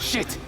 Shit!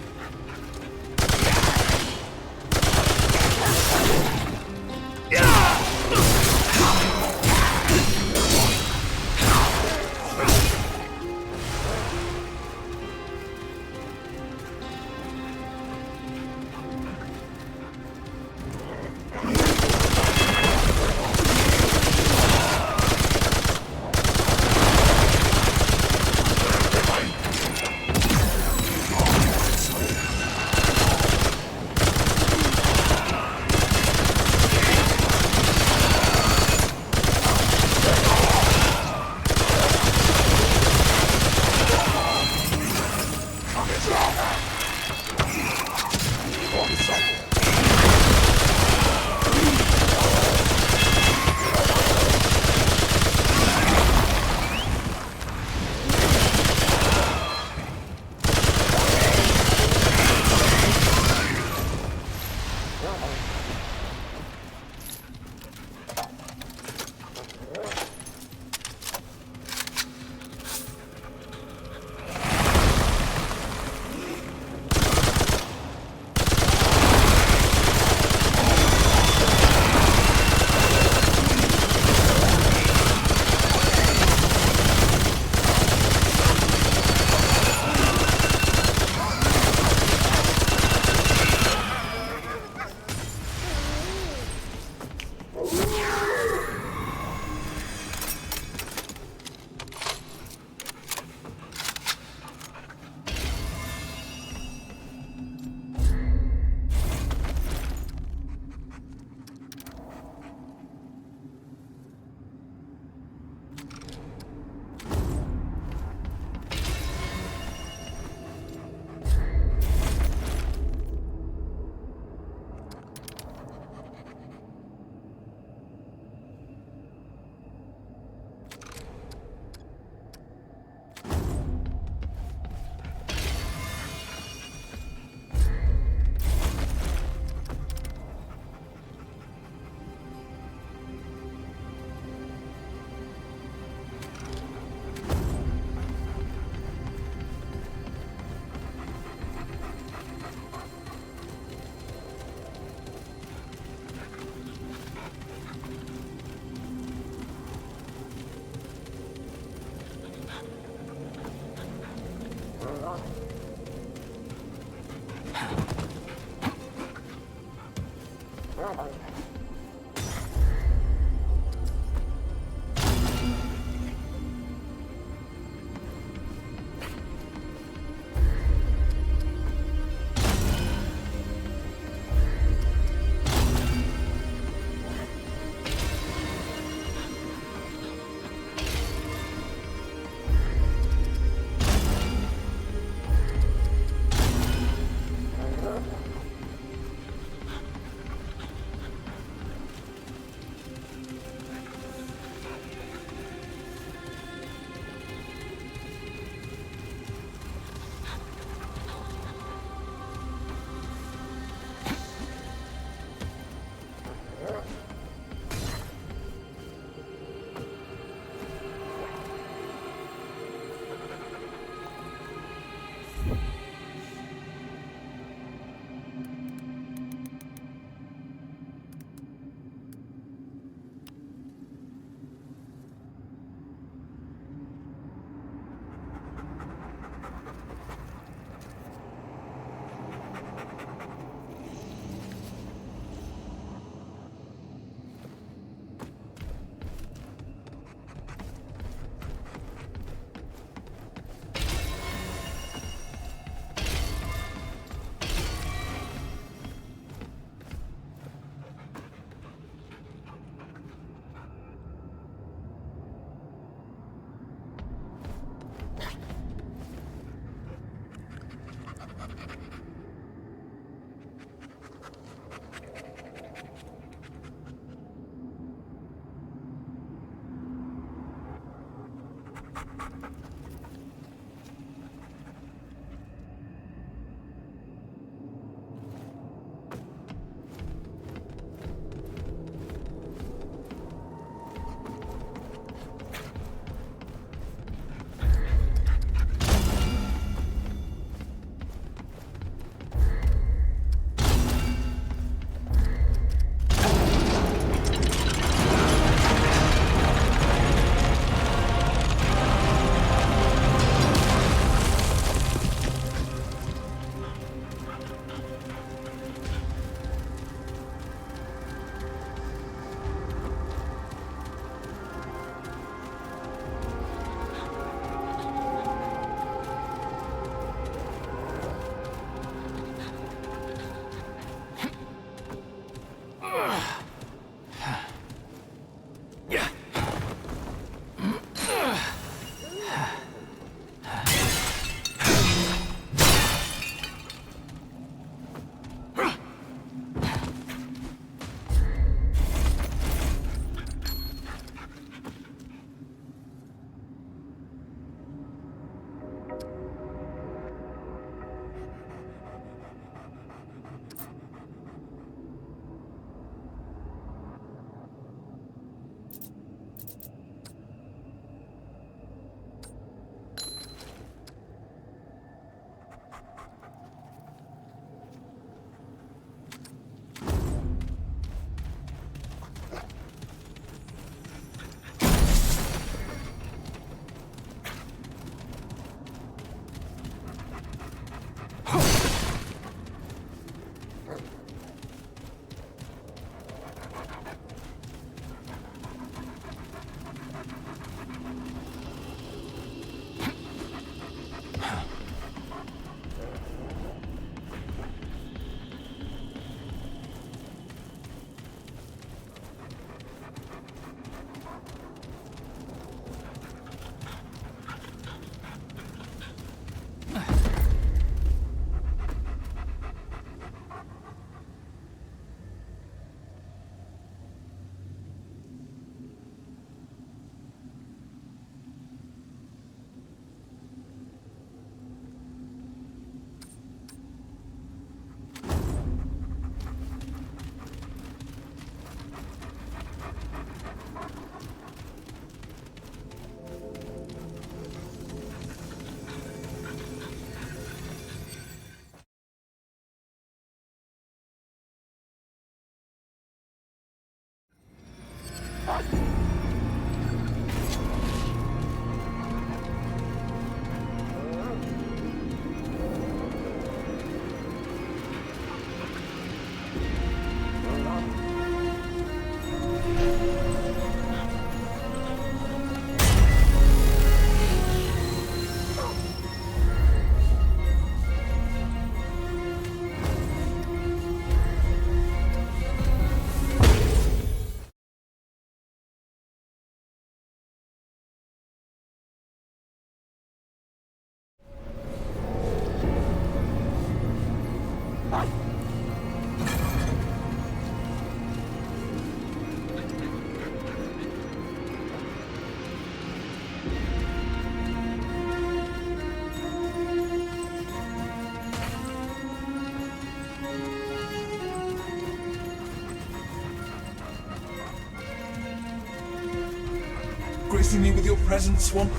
gracing me with your presence, Swamp.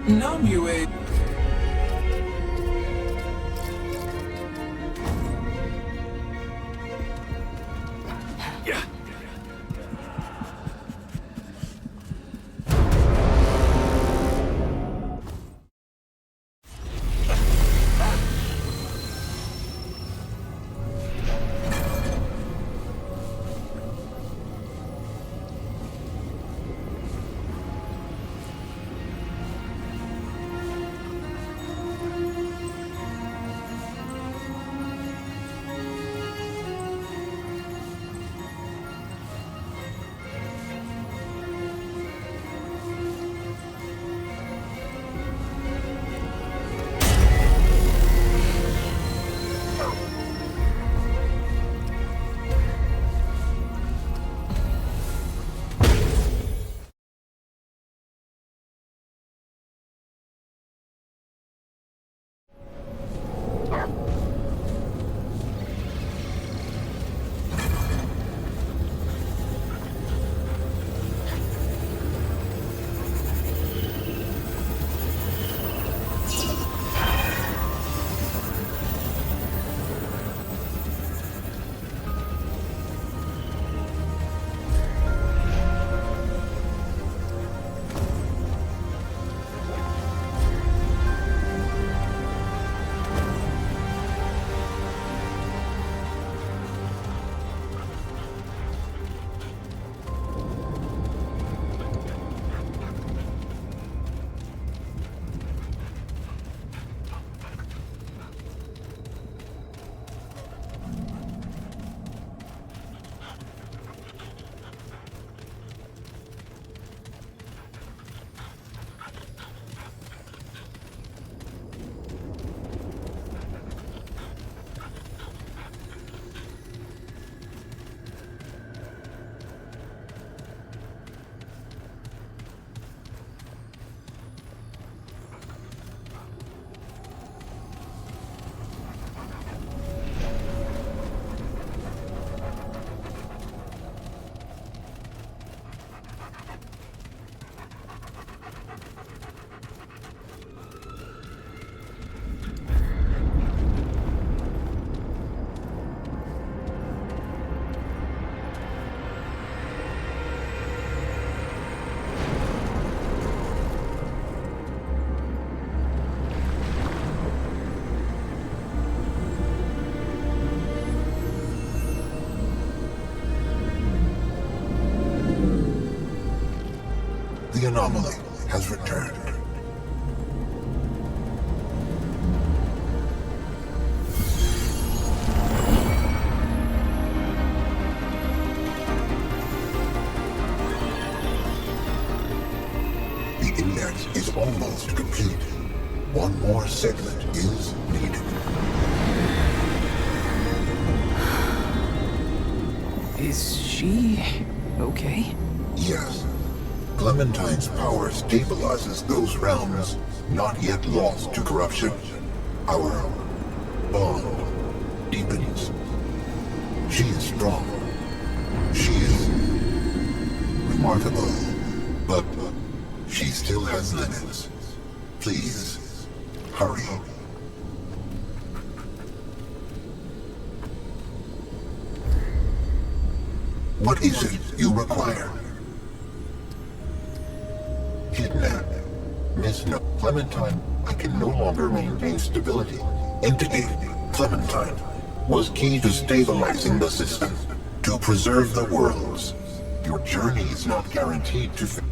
Now, Mue. The anomaly has returned. The index is almost complete. One more segment is needed. Is she okay? Yes. Clementine's power stabilizes those realms, not yet lost to corruption. Our bond deepens. She is strong. She is remarkable. But she still has limits. Please, hurry. What is it you require? Kidnap. Miss No Clementine, I can no longer maintain stability. Entity, Clementine, was key to stabilizing the system, to preserve the worlds. Your journey is not guaranteed to fail.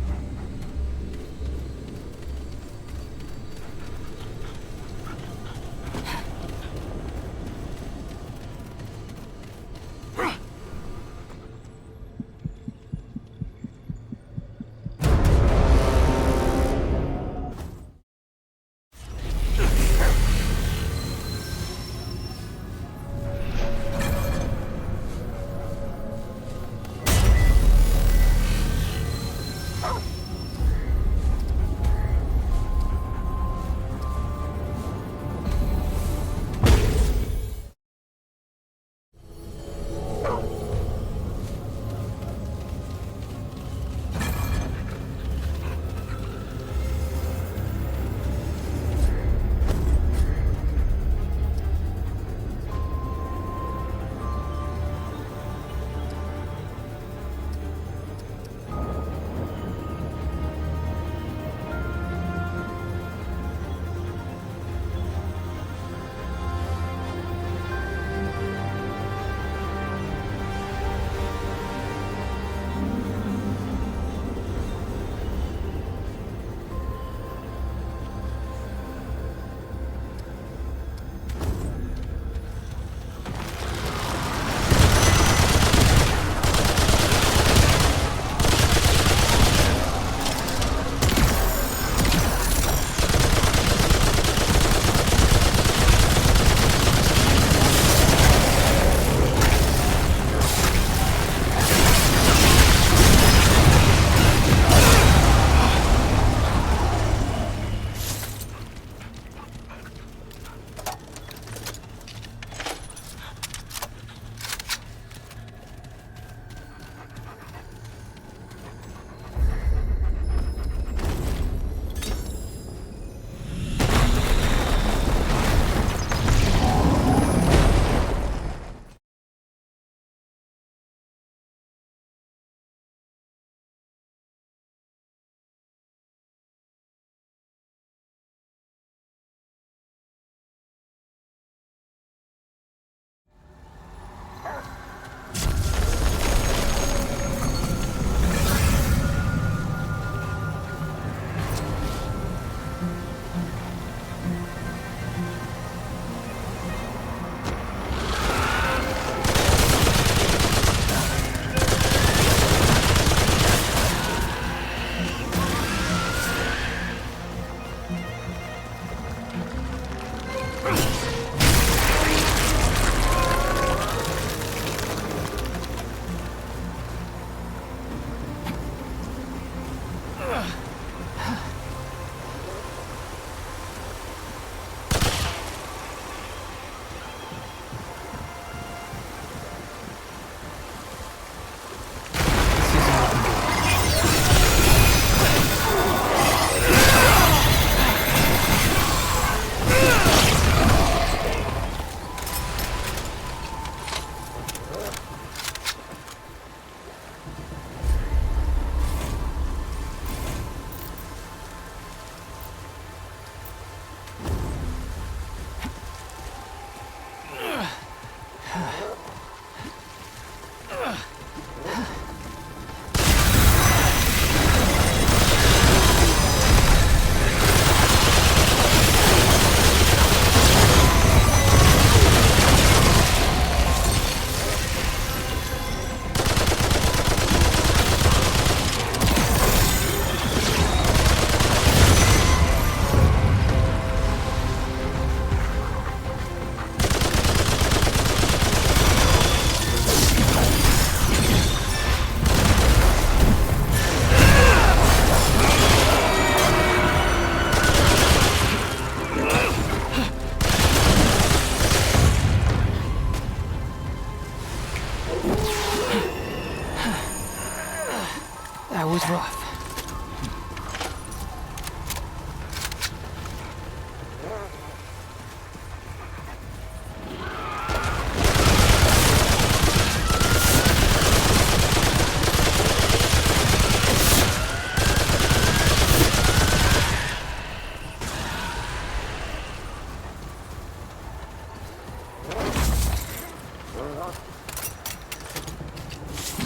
That was rough.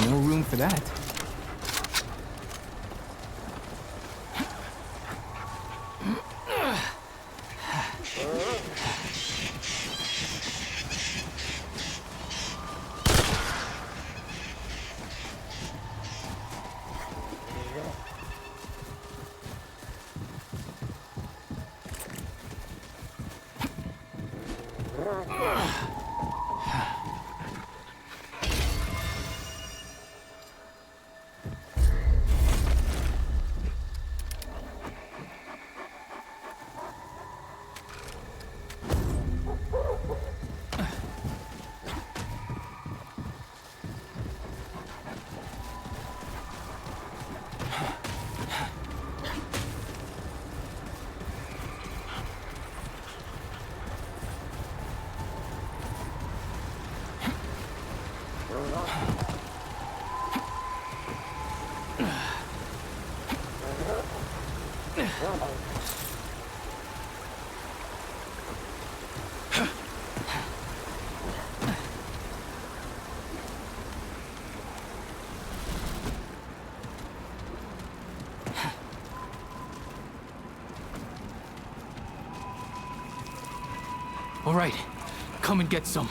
No room for that. All right, come and get some.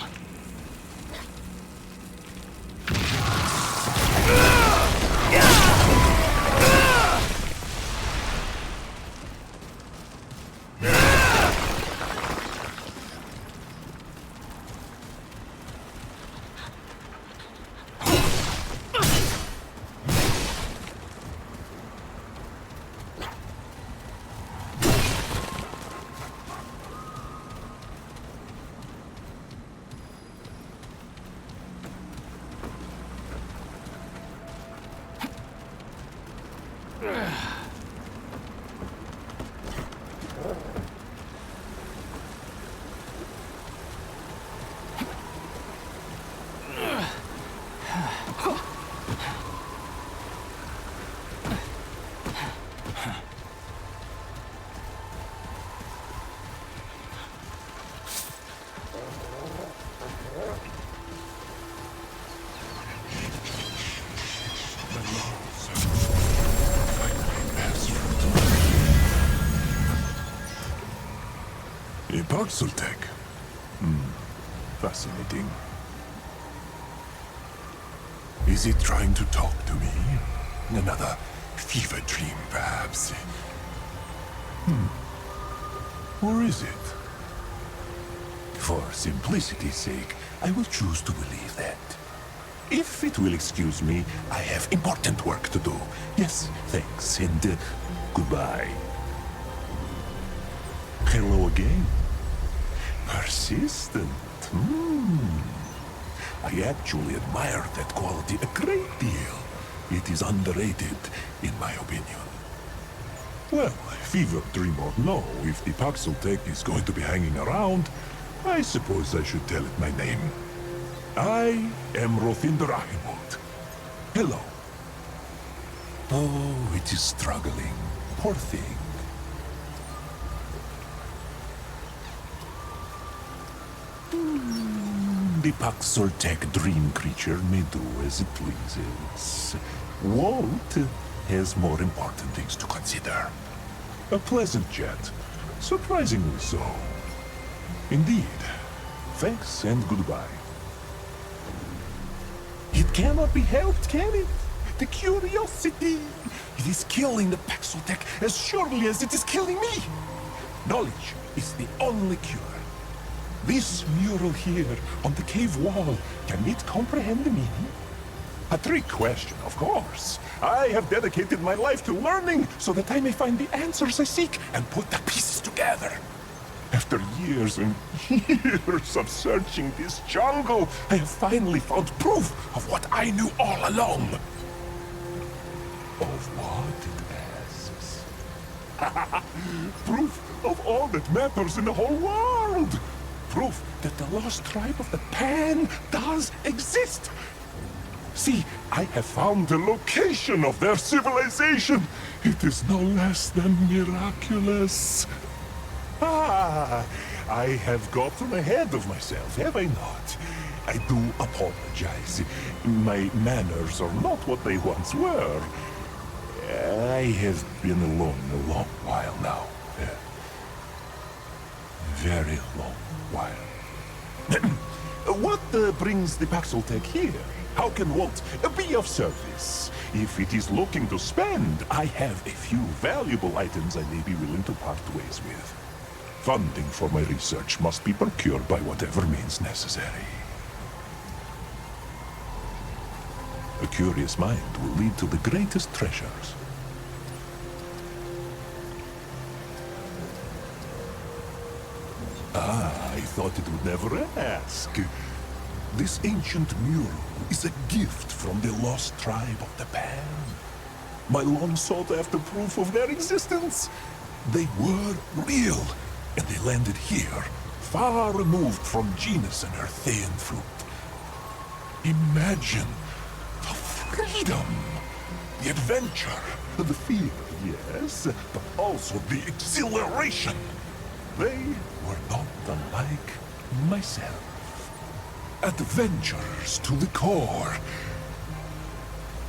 A parcel tech. Fascinating. Is it trying to talk to me? Another fever dream, perhaps? Or is it? For simplicity's sake, I will choose to believe that. If it will excuse me, I have important work to do. Yes, thanks, and goodbye. Hello again. Persistent. I actually admire that quality a great deal. It is underrated, in my opinion. Well, fever dream or no, if the Paxel Tech is going to be hanging around, I suppose I should tell it my name. I am Rothinder Ahimot. Hello. Oh, it is struggling. Poor thing. The Paxel Tech dream creature may do as it pleases. Walt has more important things to consider. A pleasant chat. Surprisingly so. Indeed. Thanks and goodbye. It cannot be helped, can it? The curiosity. It is killing the Paxel Tech as surely as it is killing me. Knowledge is the only cure. This mural here on the cave wall, can it comprehend the meaning? A trick question, of course. I have dedicated my life to learning so that I may find the answers I seek and put the pieces together. After years and years of searching this jungle, I have finally found proof of what I knew all along. Of what, it asks. Proof of all that matters in the whole world. Proof that the lost tribe of the Pan does exist. See, I have found the location of their civilization. It is no less than miraculous. Ah, I have gotten ahead of myself, have I not? I do apologize. My manners are not what they once were. I have been alone a long while now. Very long while. What brings the Paxel Tech here? How can Walt be of service? If it is looking to spend, I have a few valuable items I may be willing to part ways with. Funding for my research must be procured by whatever means necessary. A curious mind will lead to the greatest treasures. Ah, I thought it would never ask. This ancient mural is a gift from the lost tribe of the Pan. My long sought after proof of their existence. They were real, and they landed here, far removed from Genus and her Thean fruit. Imagine the freedom, the adventure, the fear, yes, but also the exhilaration. They were not unlike myself. Adventurers to the core.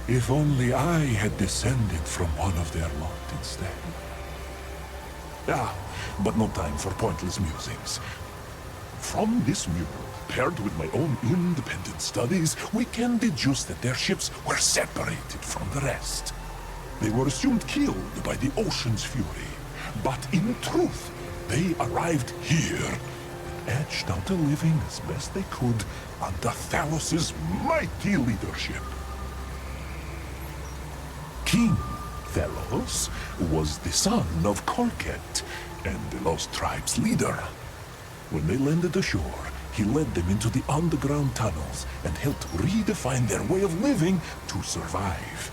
If only I had descended from one of their lot instead. Ah, but no time for pointless musings. From this mural, paired with my own independent studies, we can deduce that their ships were separated from the rest. They were assumed killed by the ocean's fury, but in truth, they arrived here, etched out a living as best they could under Thalos's mighty leadership. King Thalos was the son of Kolket and the Lost Tribe's leader. When they landed ashore, he led them into the underground tunnels and helped redefine their way of living to survive.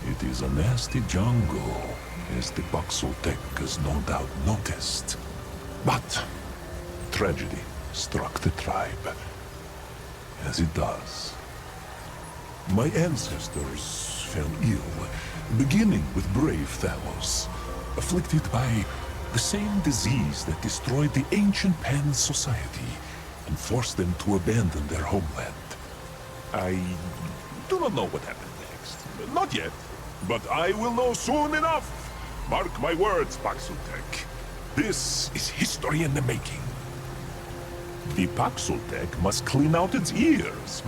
It is a nasty jungle, as the Paxel Tech has no doubt noticed. But tragedy struck the tribe, as it does. My ancestors fell ill, beginning with brave Thalos, afflicted by the same disease that destroyed the ancient Pan society and forced them to abandon their homeland. I do not know what happened next. Not yet, but I will know soon enough. Mark my words, Paxel Tech. This is history in the making. The Paxel Tech must clean out its ears,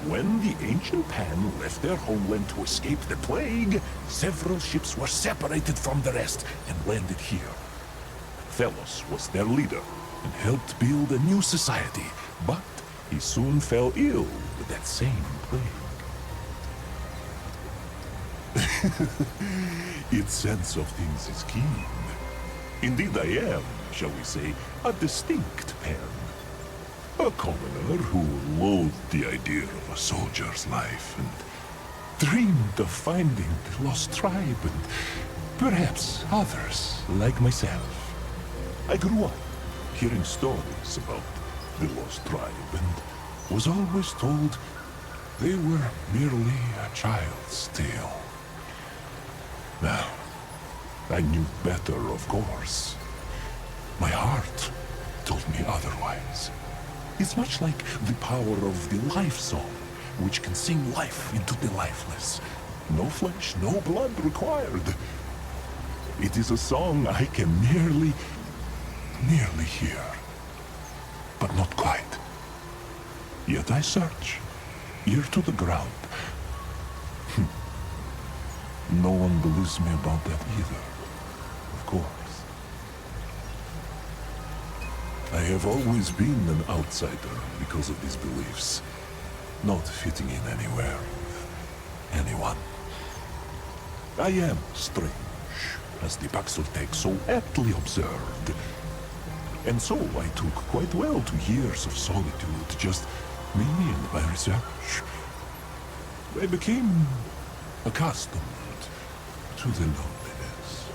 When the ancient Pan left their homeland to escape the plague, several ships were separated from the rest and landed here. Thalos was their leader and helped build a new society, but he soon fell ill with that same plague. Its sense of things is keen. Indeed, I am, shall we say, a distinct pen. A commoner who loathed the idea of a soldier's life and dreamed of finding the lost tribe and perhaps others like myself. I grew up hearing stories about the lost tribe and was always told they were merely a child's tale. Now, I knew better, of course. My heart told me otherwise. It's much like the power of the life song, which can sing life into the lifeless. No flesh, no blood required. It is a song I can nearly hear, but not quite. Yet I search, ear to the ground. No one believes me about that either, of course. I have always been an outsider because of these beliefs, not fitting in anywhere with anyone. I am strange, as the Paxotech so aptly observed. And so I took quite well to years of solitude, just me and my research. I became accustomed to the loneliness.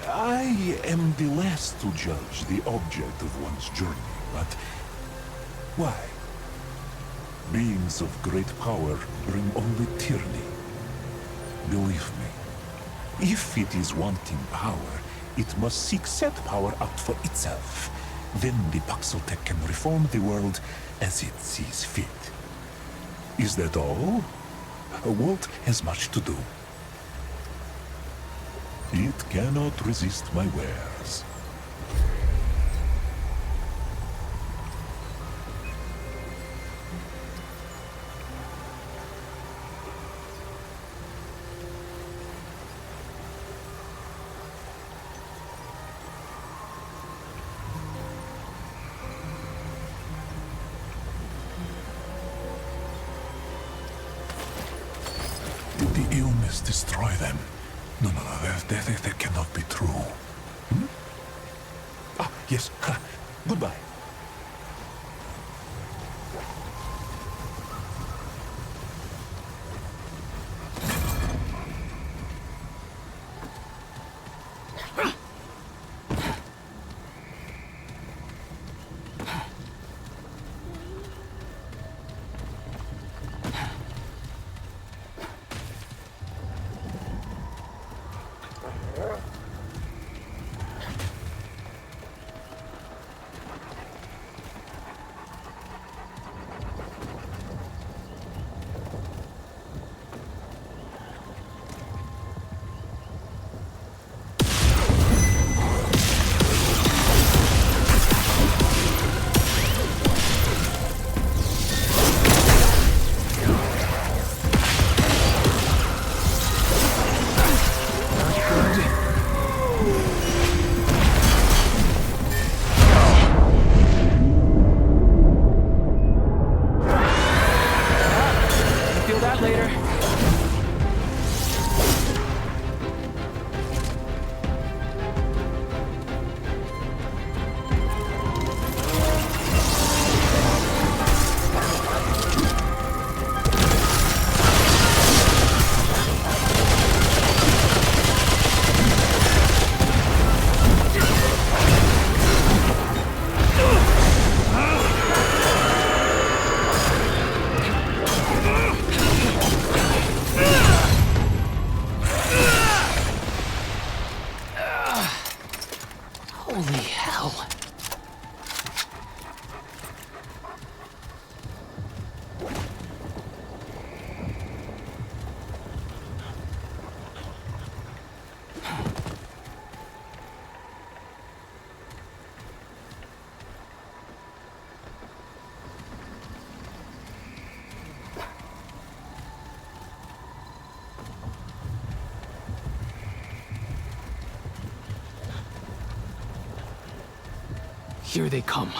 I am the last to judge the object of one's journey, but why? Beings of great power bring only tyranny. Believe me, if it is wanting power, it must seek said power out for itself. Then the Paxotech can reform the world as it sees fit. Is that all? Walt has much to do. It cannot resist my wares. Did the illness destroy them? No, that cannot be true. Hmm? Ah, yes. Goodbye. Holy hell. Here they come.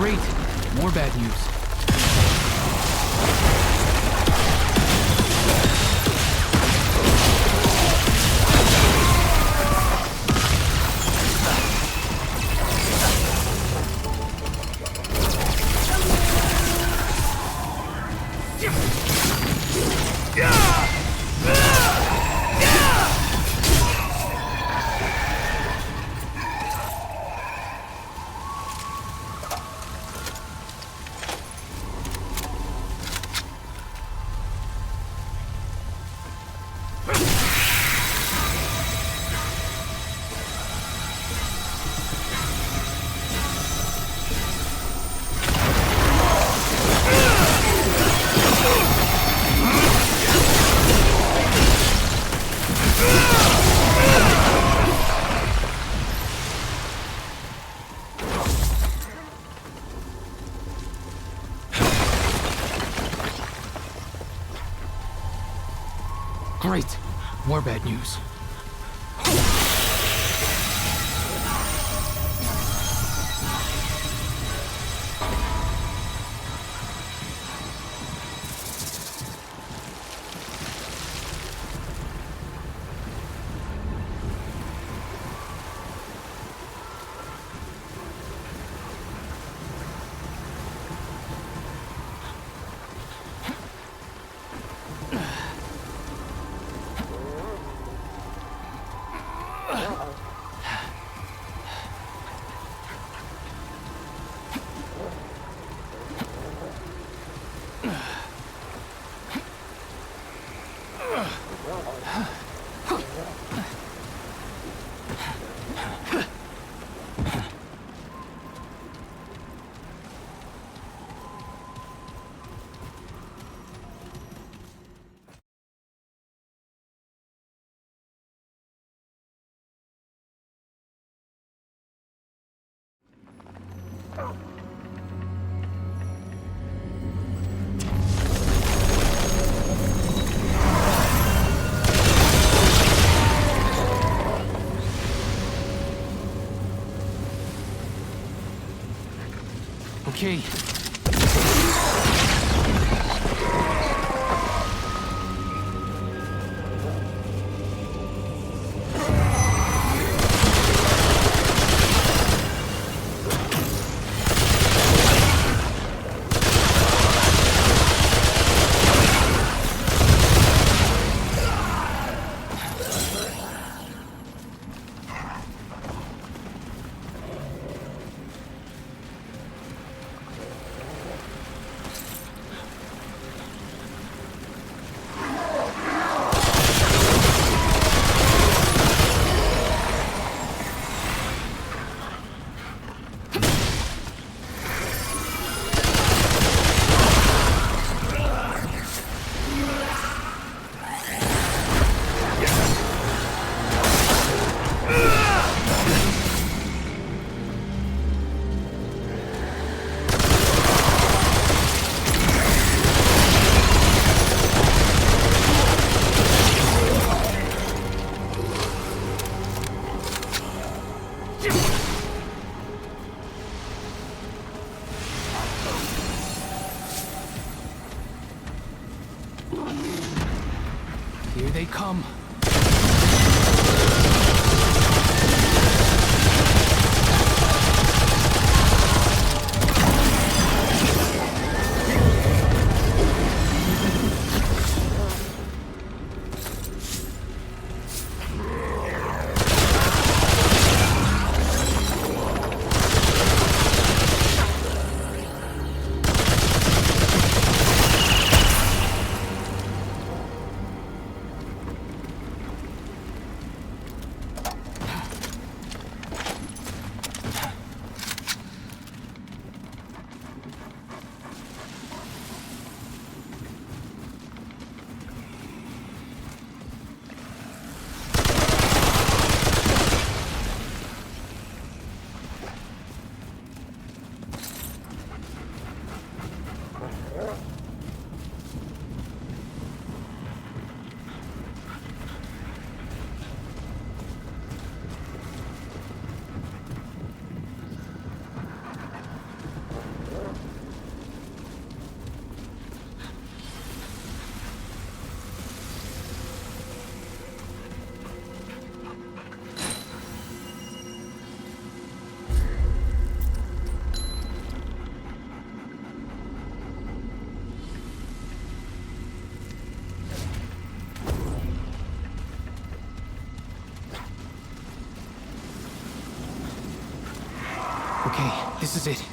Great. More bad news. Great. More bad news. Okay. Here they come. Okay, this is it.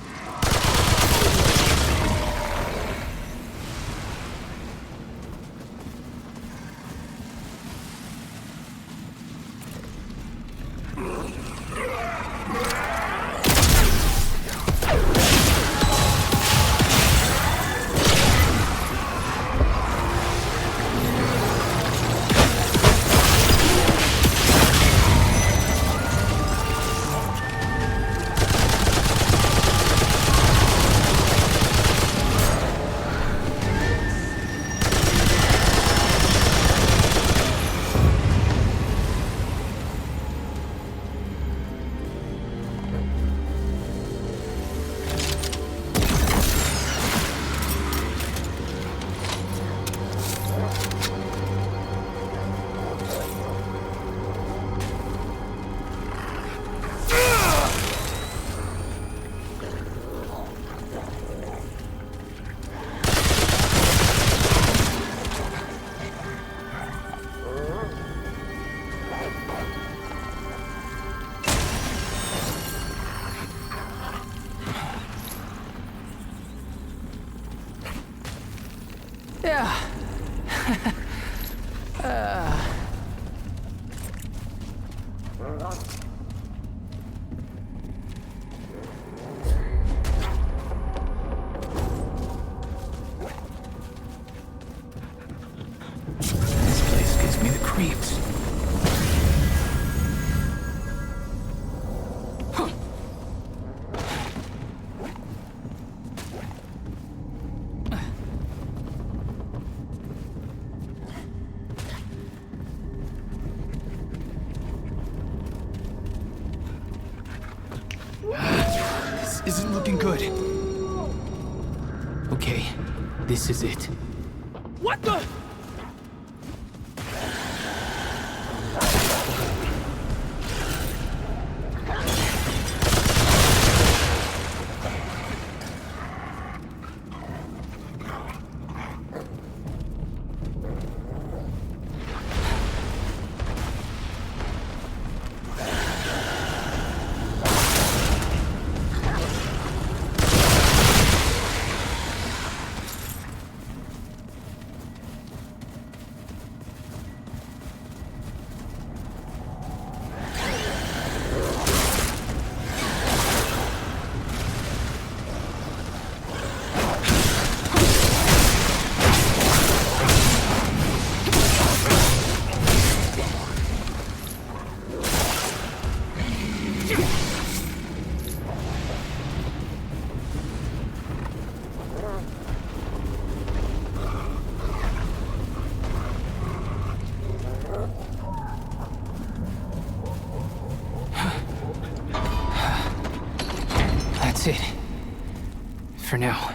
Yeah. This place gives me the creeps. This isn't looking good. Okay, this is it. What the? That's it. For now.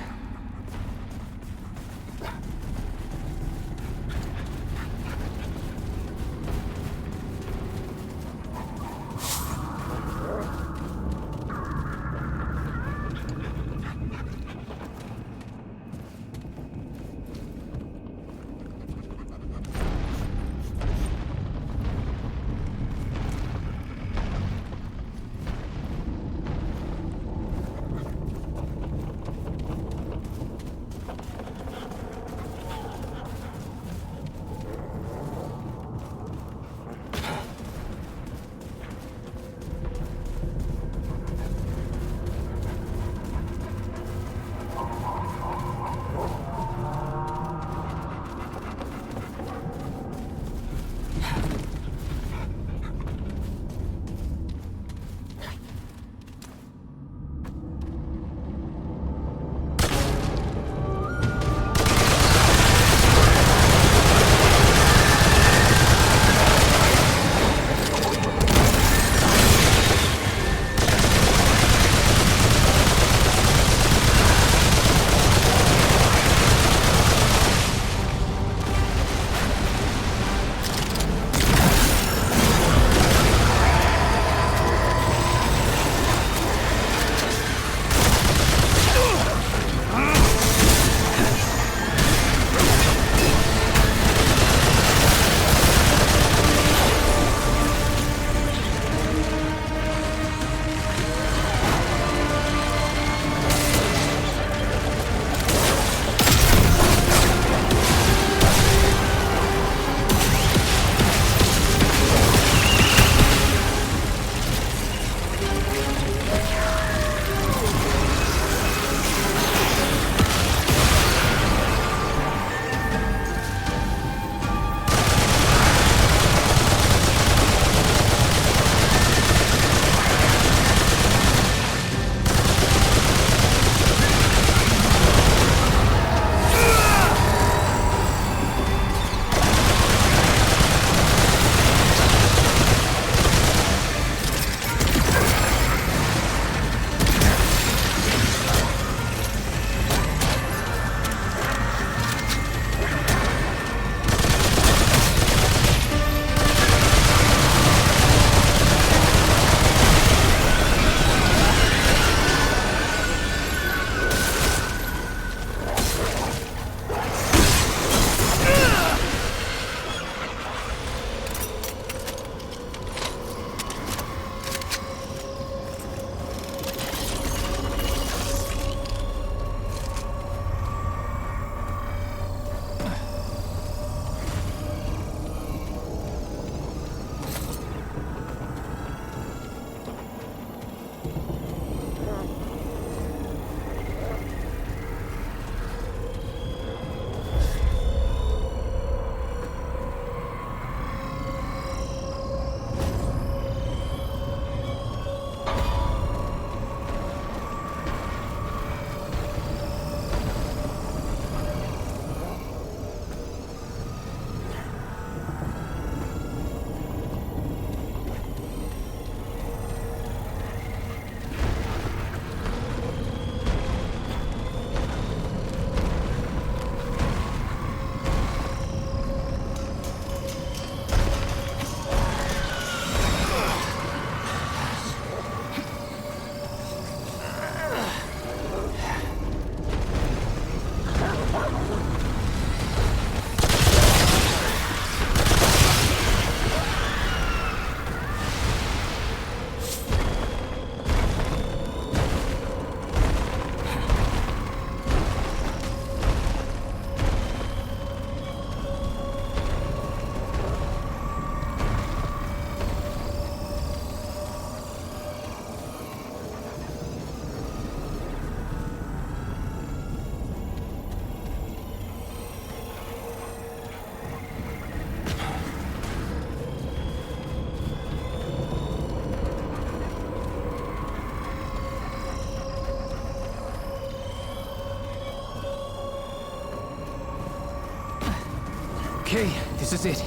Okay, this is it.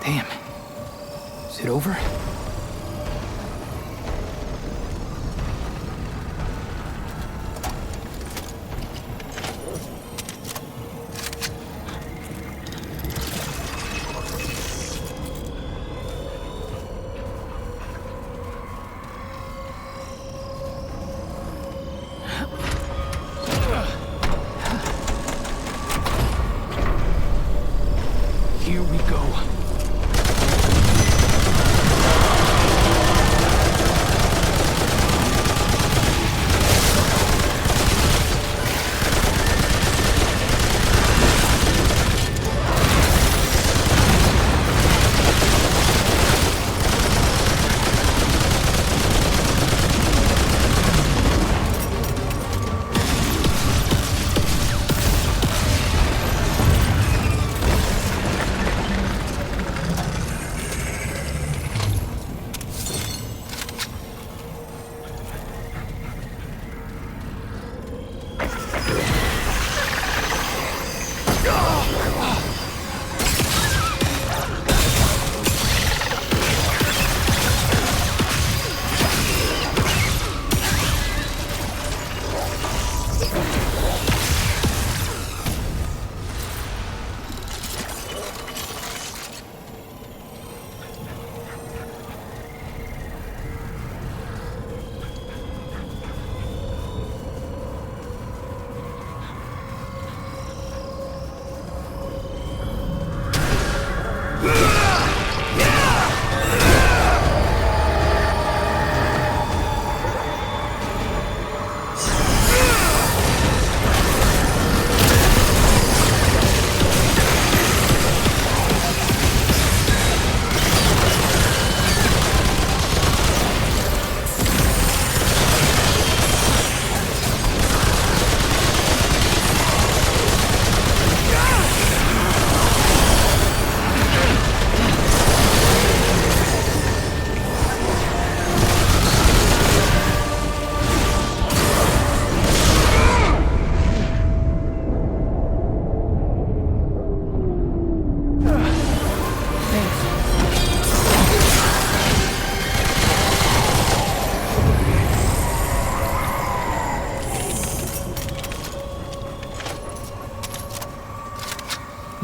Damn. Is it over? Here we go.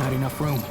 got enough room.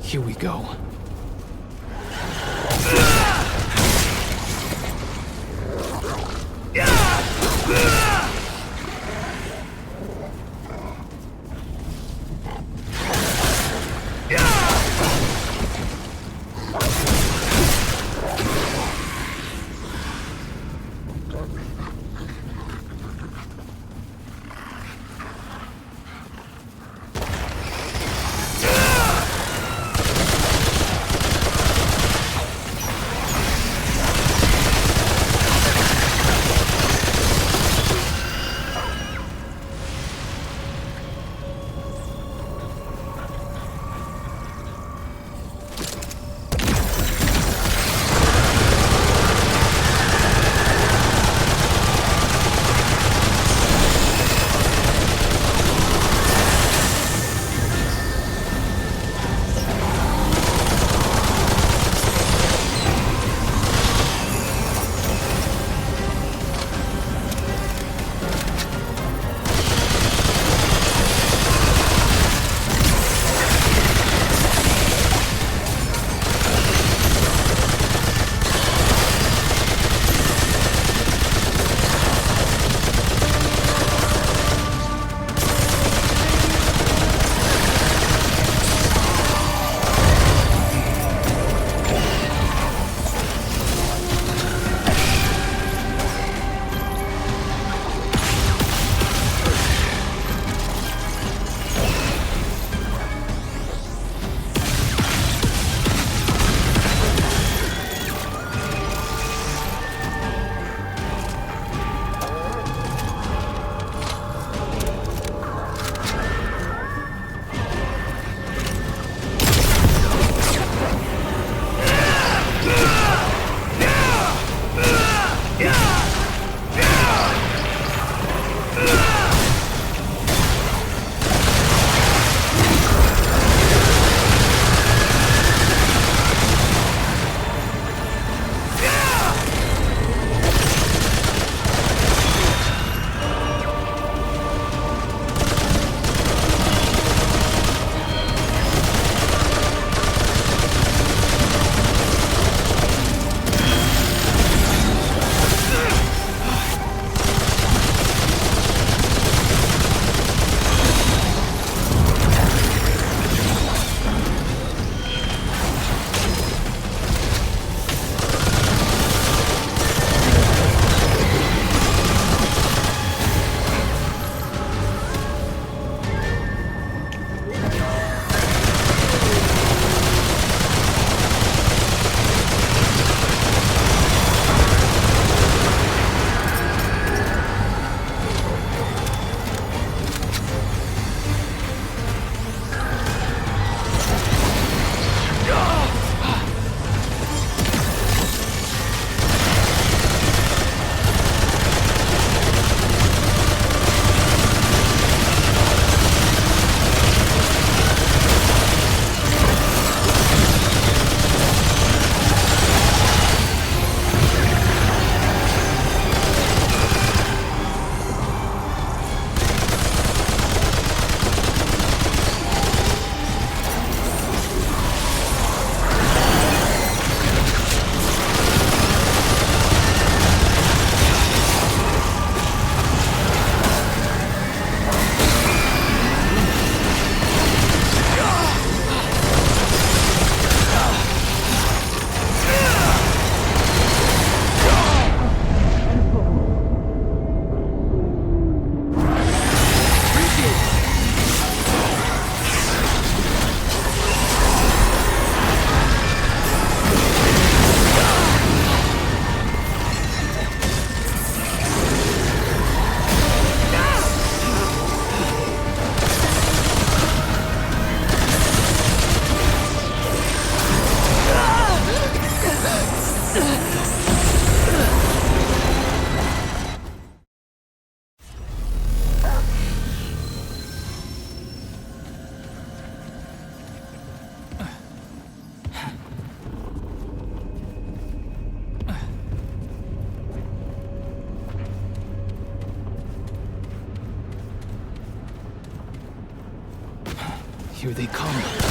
Here we go. Here they come.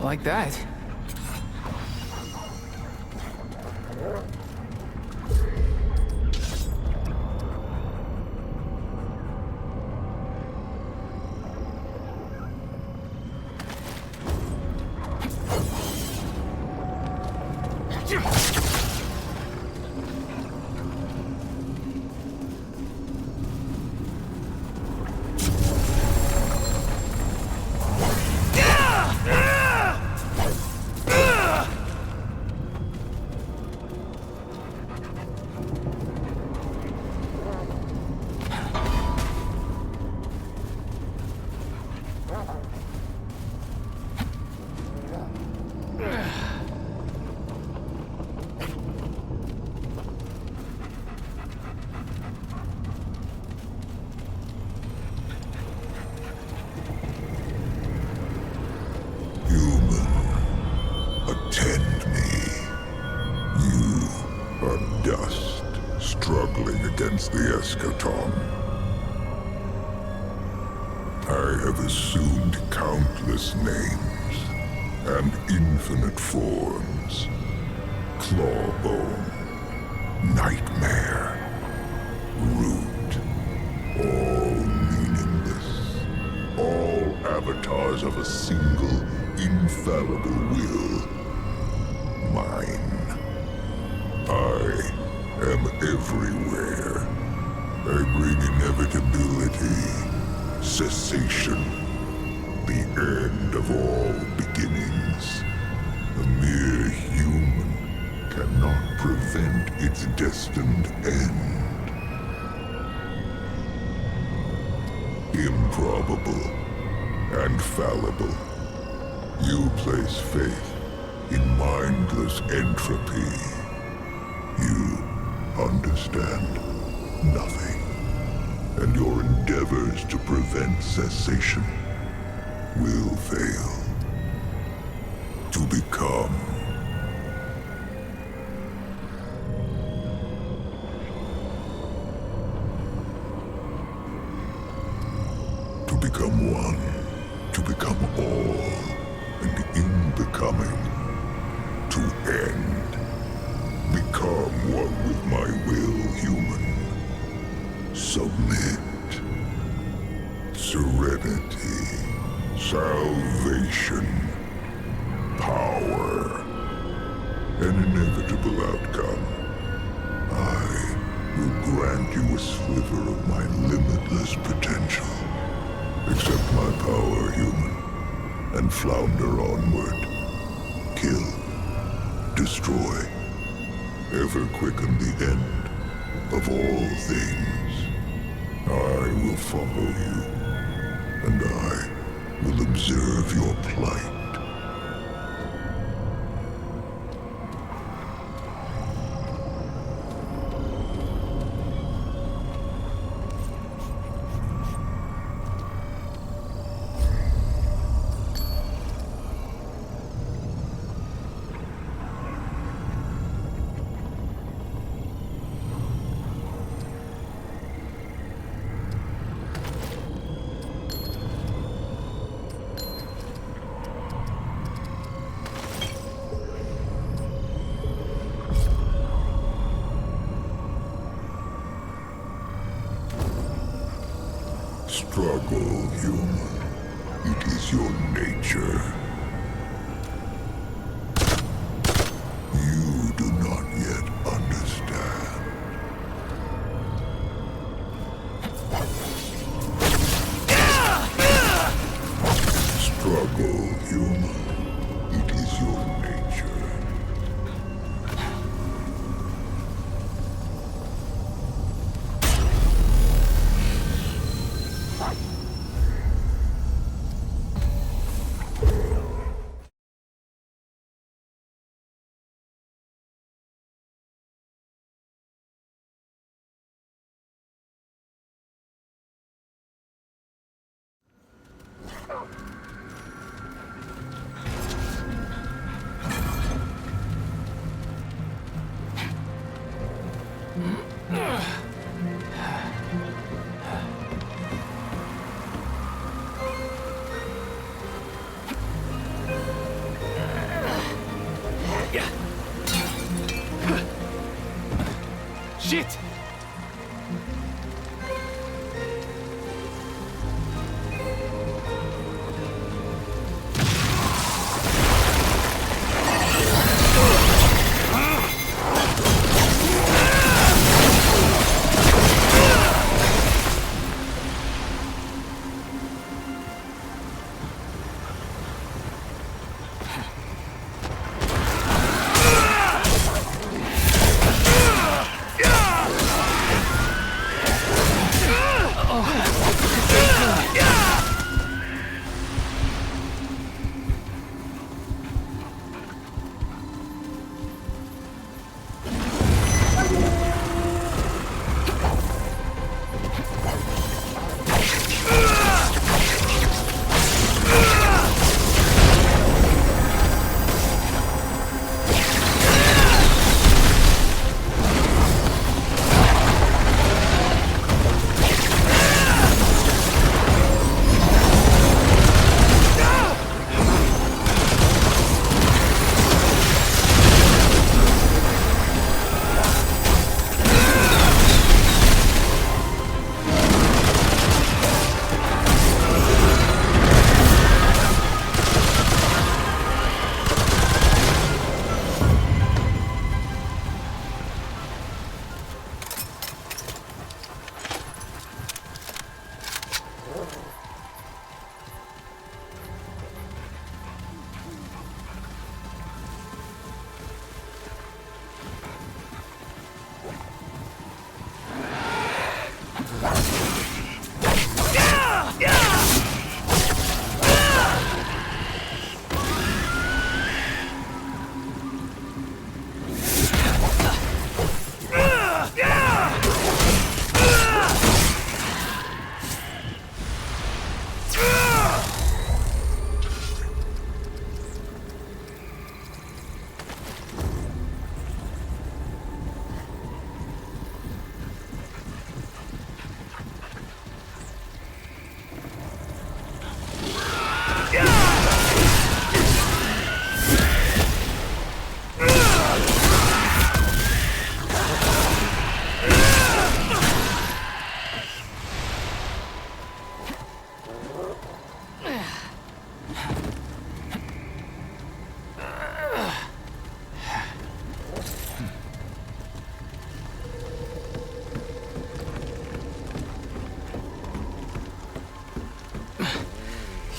Like that. Attend me. You are dust struggling against the eschaton. I have assumed countless names and infinite forms. Clawbone, Nightmare, Root, all meaningless. All avatars of a single infallible will. Mine. I am everywhere. I bring inevitability, cessation, the end of all beginnings. A mere human cannot prevent its destined end. Improbable and fallible. You place faith in mindless entropy. You understand nothing, and your endeavors to prevent cessation will fail. To become one, to become all, and in becoming, to end. Become one with my will, human. Submit. Serenity. Salvation. Power. An inevitable outcome. I will grant you a sliver of my limitless potential. Accept my power, human, and flounder onward. Kill. Destroy. Ever quicken the end of all things. I will follow you, and I will observe your plight. Struggle, human. It is your nature. You do not yet understand. Struggle, human. It is your nature. Shit!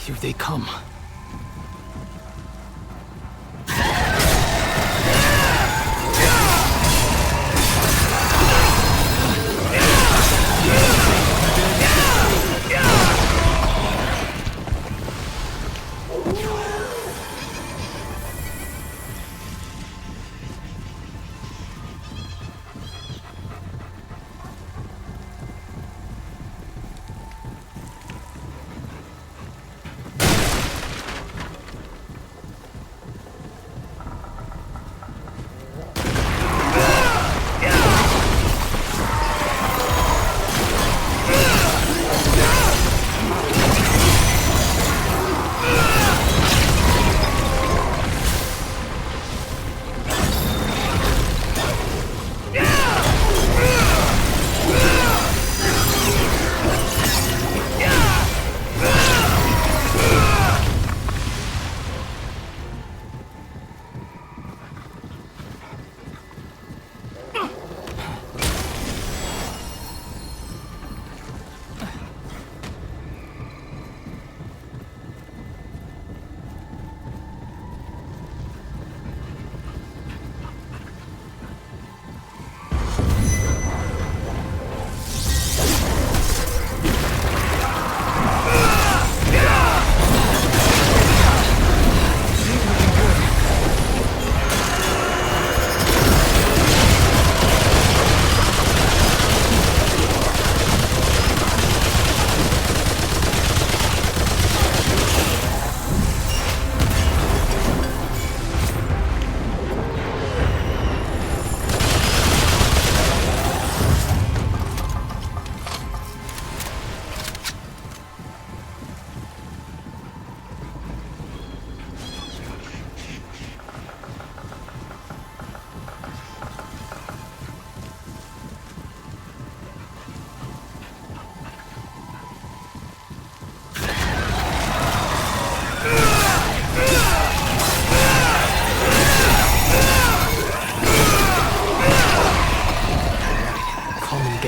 Here they come.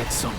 get some.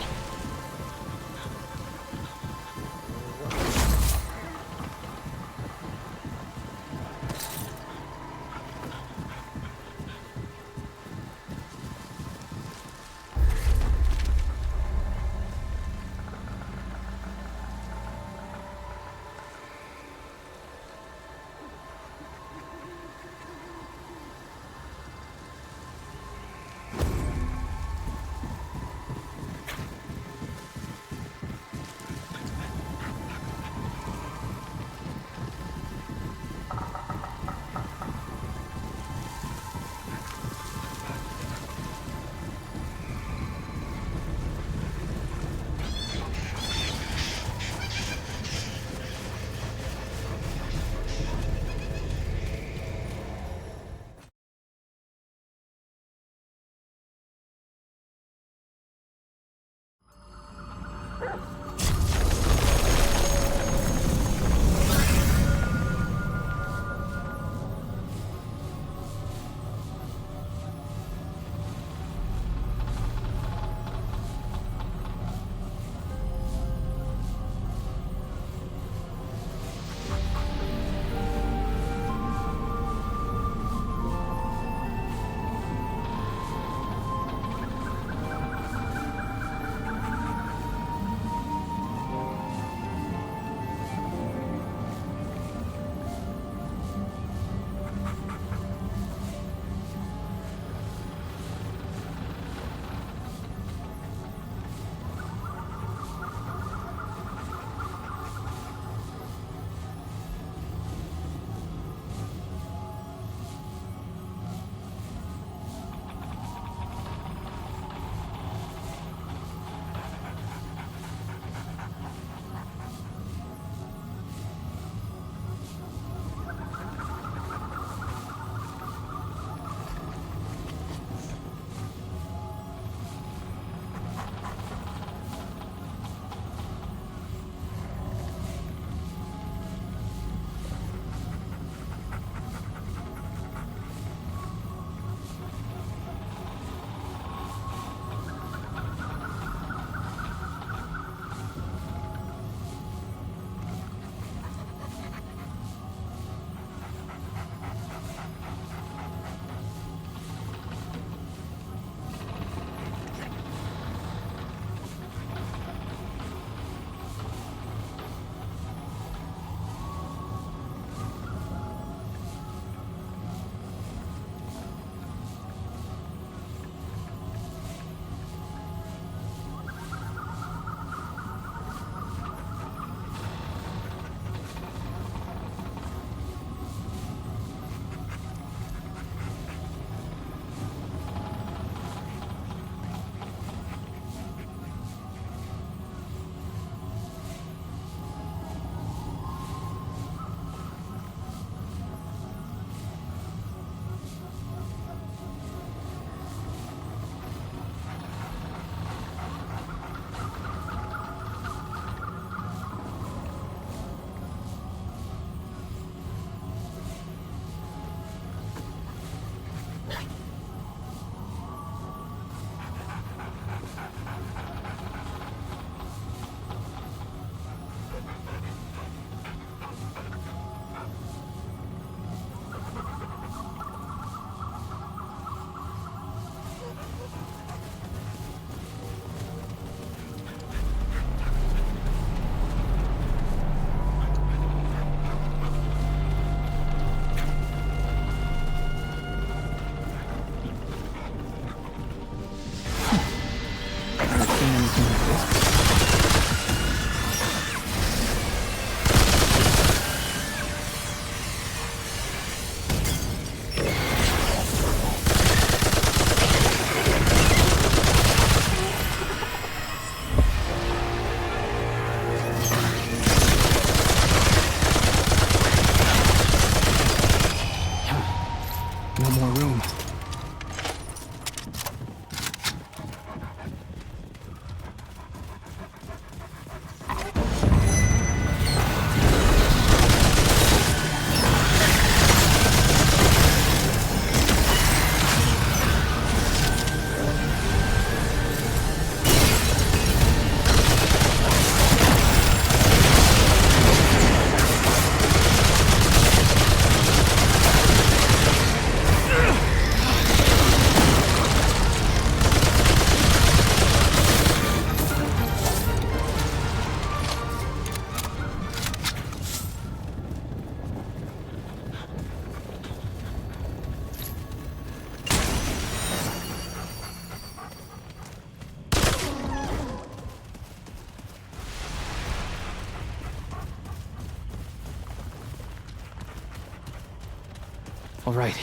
All right,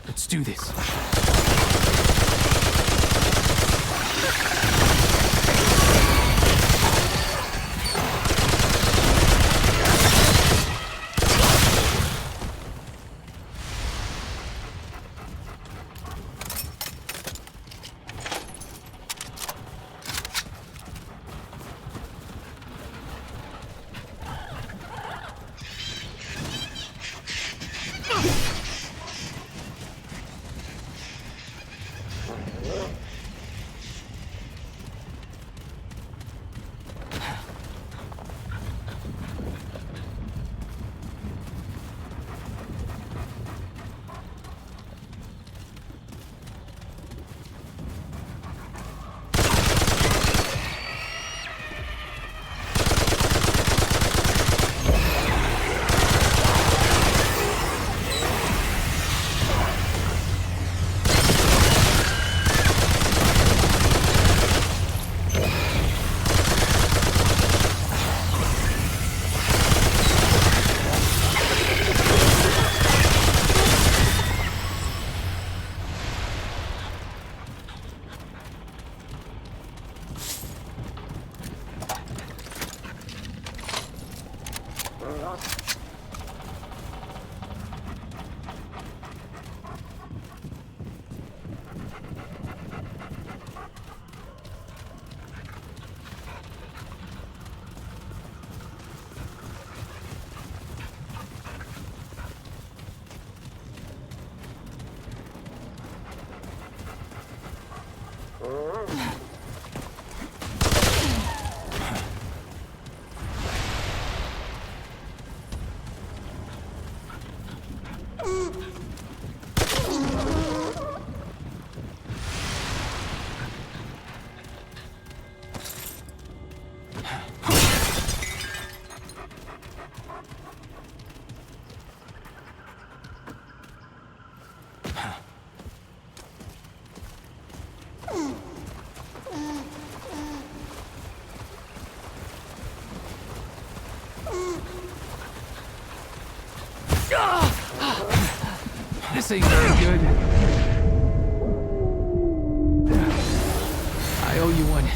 let's do this. This ain't very good. I owe you one.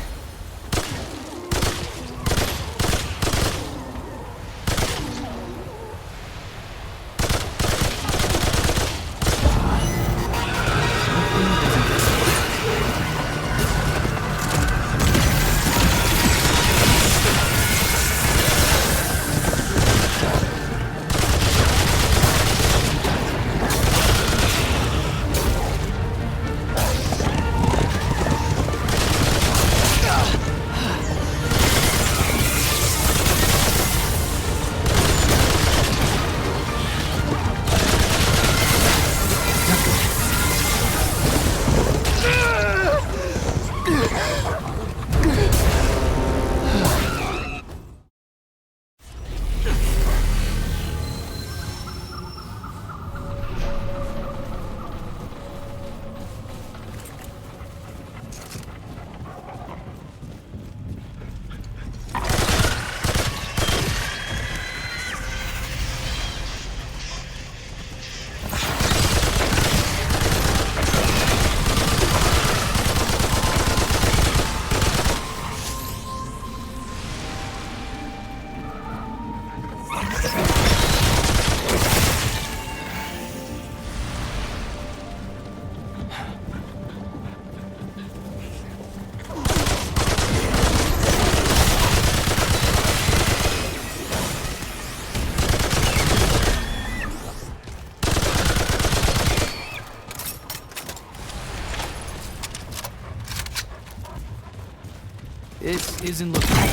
This isn't looking good.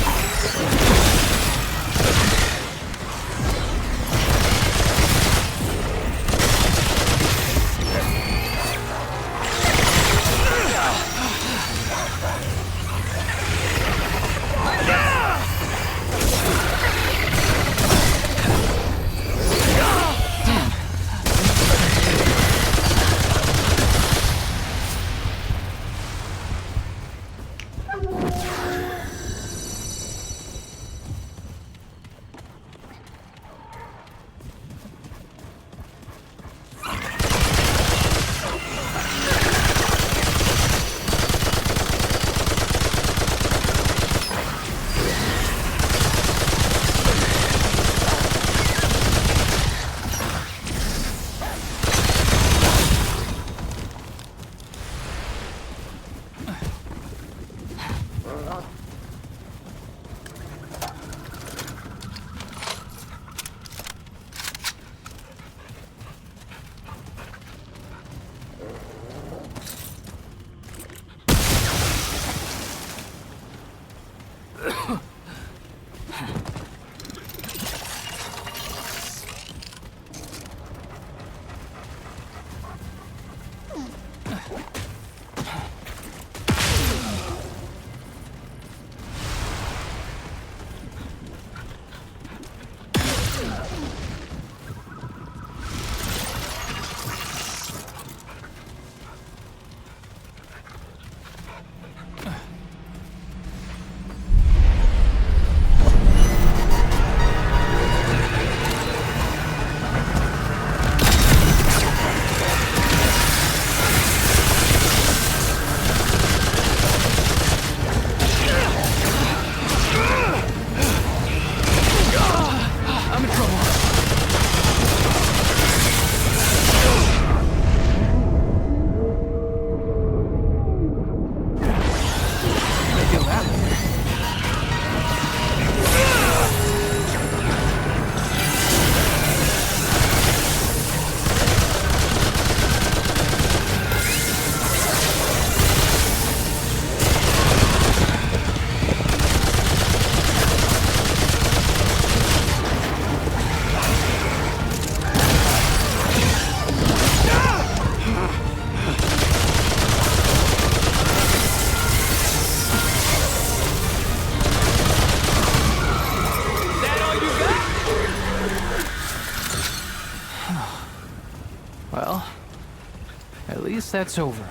guess that's over.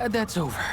Glad that's over.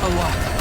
A lot.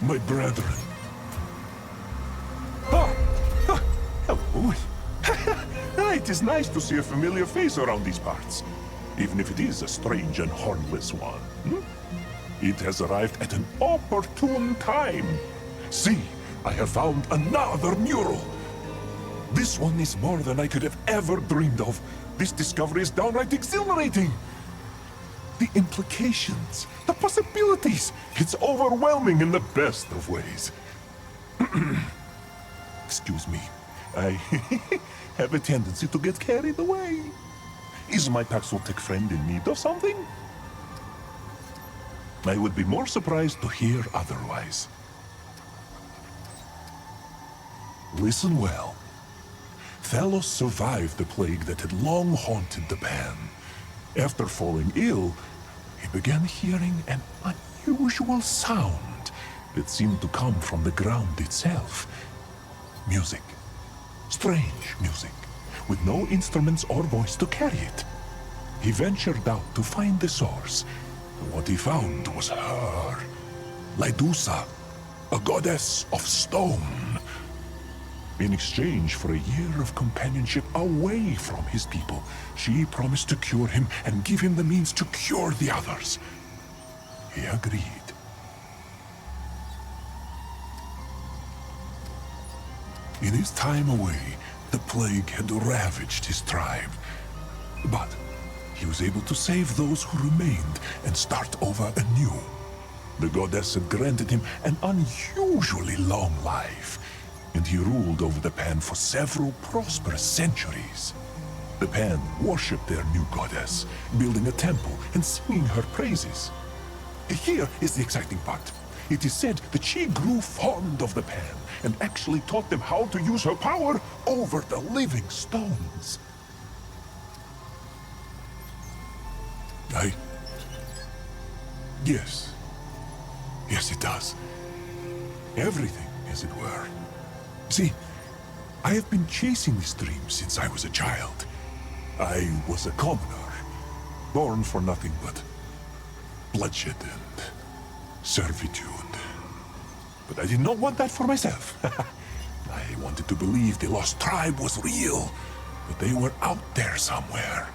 my brethren. Ah, ah, hello. It is nice to see a familiar face around these parts, even if it is a strange and hornless one. It has arrived at an opportune time. See, I have found another mural. This one is more than I could have ever dreamed of. This discovery is downright exhilarating. The implications, the possibilities, it's overwhelming in the best of ways. Excuse me, I have a tendency to get carried away. Is my Paxotech friend in need of something? I would be more surprised to hear otherwise. Listen well. Thalos survived the plague that had long haunted the Pan. After falling ill, he began hearing an unusual sound that seemed to come from the ground itself. Music. Strange music, with no instruments or voice to carry it. He ventured out to find the source. What he found was her, Lydusa, a goddess of stone. In exchange for a year of companionship away from his people, she promised to cure him and give him the means to cure the others. He agreed. In his time away, the plague had ravaged his tribe. But he was able to save those who remained and start over anew. The goddess had granted him an unusually long life, and he ruled over the Pan for several prosperous centuries. The Pan worshipped their new goddess, building a temple and singing her praises. Here is the exciting part. It is said that she grew fond of the Pan and actually taught them how to use her power over the living stones. Yes. Yes, it does. Everything, as it were. See, I have been chasing this dream since I was a child. I was a commoner, born for nothing but bloodshed and servitude. But I did not want that for myself. I wanted to believe the lost tribe was real, that they were out there somewhere.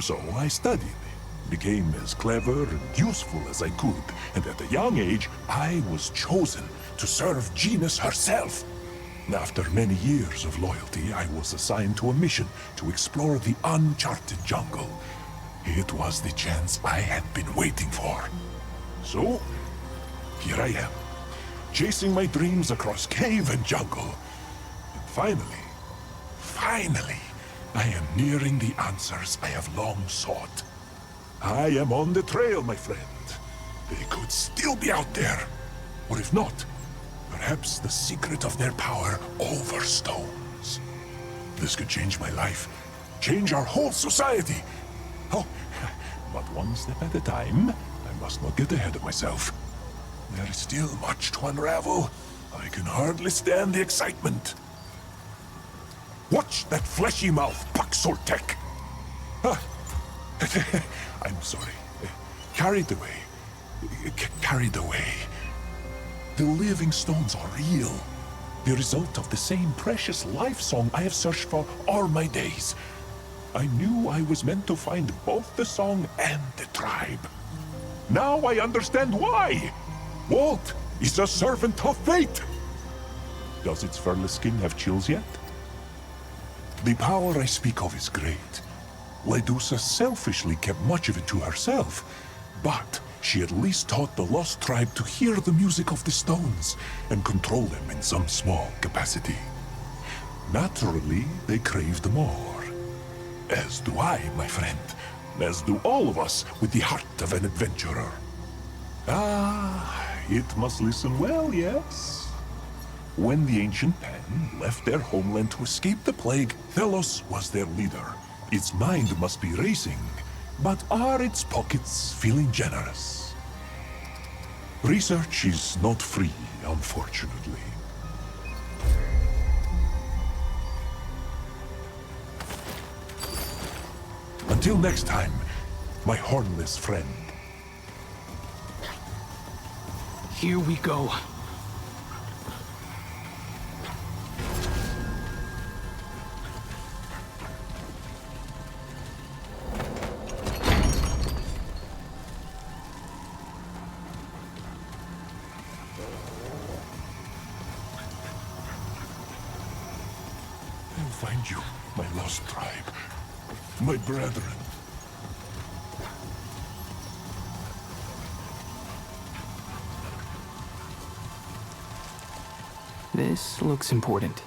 So I studied, became as clever and useful as I could, and at a young age, I was chosen to serve Genus herself. After many years of loyalty, I was assigned to a mission to explore the uncharted jungle. It was the chance I had been waiting for. So, here I am, chasing my dreams across cave and jungle. And finally, I am nearing the answers I have long sought. I am on the trail, my friend. They could still be out there. Or if not, perhaps the secret of their power over stones. This could change my life, change our whole society. Oh, but one step at a time. I must not get ahead of myself. There is still much to unravel. I can hardly stand the excitement. Watch that fleshy mouth, Paxoltek! I'm sorry. Carried away. Carried away. The living stones are real. The result of the same precious life song I have searched for all my days. I knew I was meant to find both the song and the tribe. Now I understand why. Walt is a servant of fate. Does its furless skin have chills yet? The power I speak of is great. Lydusa selfishly kept much of it to herself, but she at least taught the lost tribe to hear the music of the stones and control them in some small capacity. Naturally, they craved more. As do I, my friend. As do all of us with the heart of an adventurer. It must listen well, yes? When the ancient Pan left their homeland to escape the plague, Thelos was their leader. Its mind must be racing, but are its pockets feeling generous? Research is not free, unfortunately. Until next time, my hornless friend. Here we go. find you, my lost tribe, my brethren. This looks important.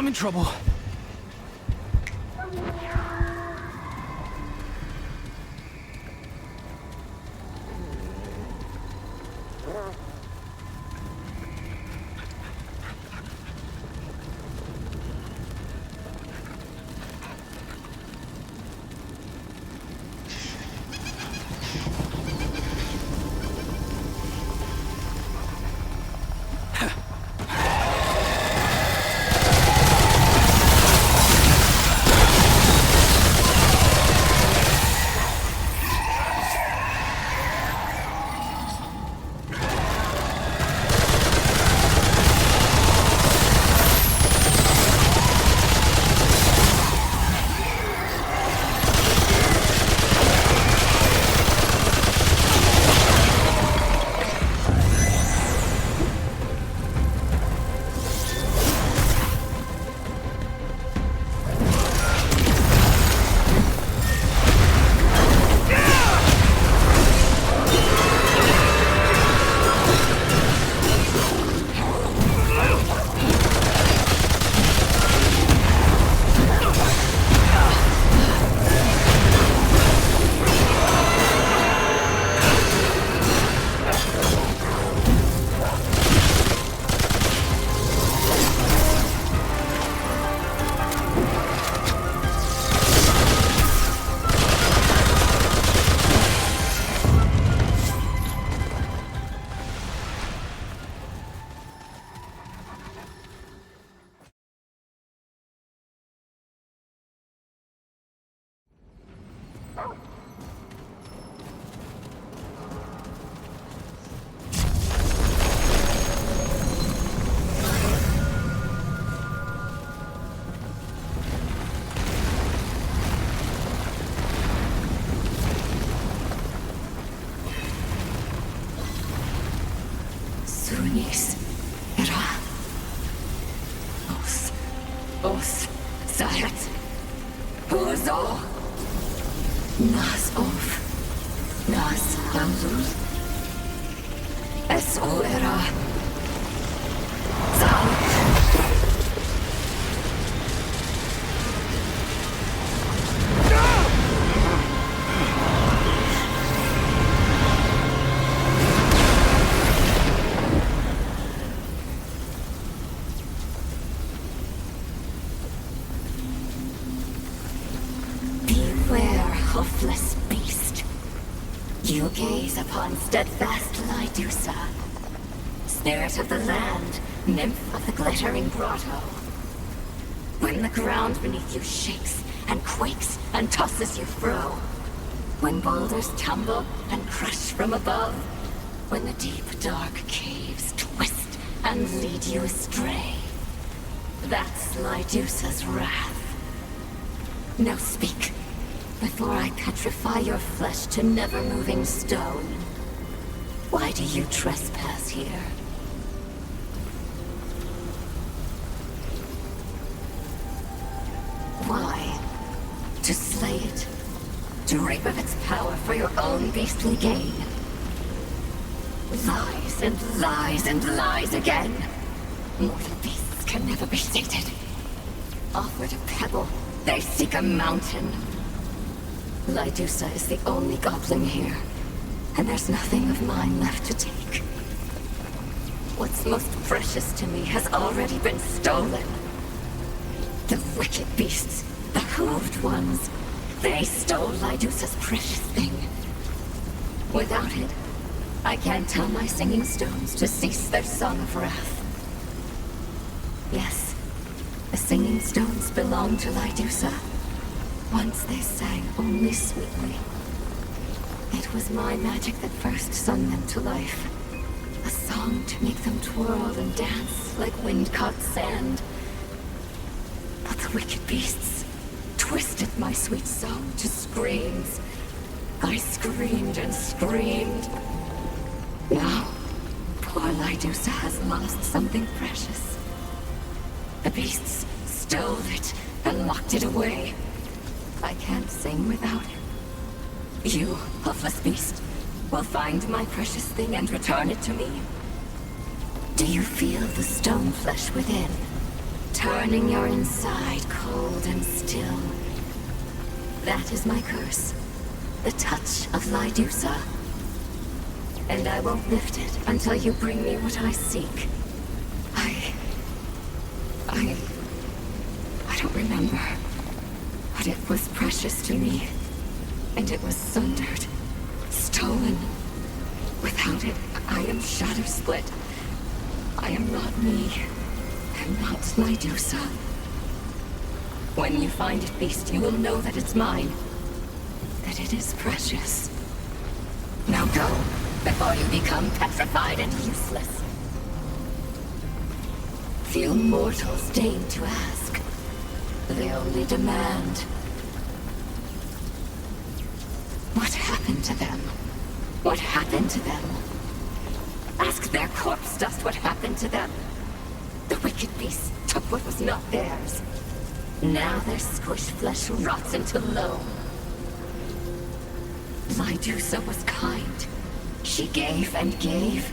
I'm in trouble. Os, Sahet, Uzo, Nas Of, Nas Hamzul, Es Oera, Zal. Hoofless beast. You gaze upon steadfast Lydusa, spirit of the land, nymph of the glittering grotto. When the ground beneath you shakes and quakes and tosses you fro, when boulders tumble and crush from above, when the deep dark caves twist and lead you astray, that's Lydusa's wrath. Now speak, before I petrify your flesh to never-moving stone. Why do you trespass here? Why? To slay it? To reap of its power for your own beastly gain? Lies and lies and lies again. Mortal beasts can never be sated. Offered a pebble, they seek a mountain. Lydusa is the only goblin here, and there's nothing of mine left to take. What's most precious to me has already been stolen. The wicked beasts, the hooved ones, they stole Lydusa's precious thing. Without it, I can't tell my singing stones to cease their song of wrath. Yes, the singing stones belong to Lydusa. Once they sang only sweetly. It was my magic that first sung them to life. A song to make them twirl and dance like wind-caught sand. But the wicked beasts twisted my sweet song to screams. I screamed and screamed. Now, poor Lydusa has lost something precious. The beasts stole it and locked it away. I can't sing without him. You, hoofless beast, will find my precious thing and return it to me. Do you feel the stone flesh within, turning your inside cold and still? That is my curse, the touch of Lydusa. And I won't lift it until you bring me what I seek. I don't remember. But it was precious to me, and it was sundered, stolen. Without it, I am shadow split. I am not me. I'm not Lydusa. When you find it, beast, you will know that it's mine. That it is precious. Now go, before you become petrified and useless. Few mortals deign to ask. They only demand. What happened to them? What happened to them? Ask their corpse dust what happened to them. The wicked beasts took what was not theirs. Now their squished flesh rots into loam. Lydusa was kind. She gave and gave.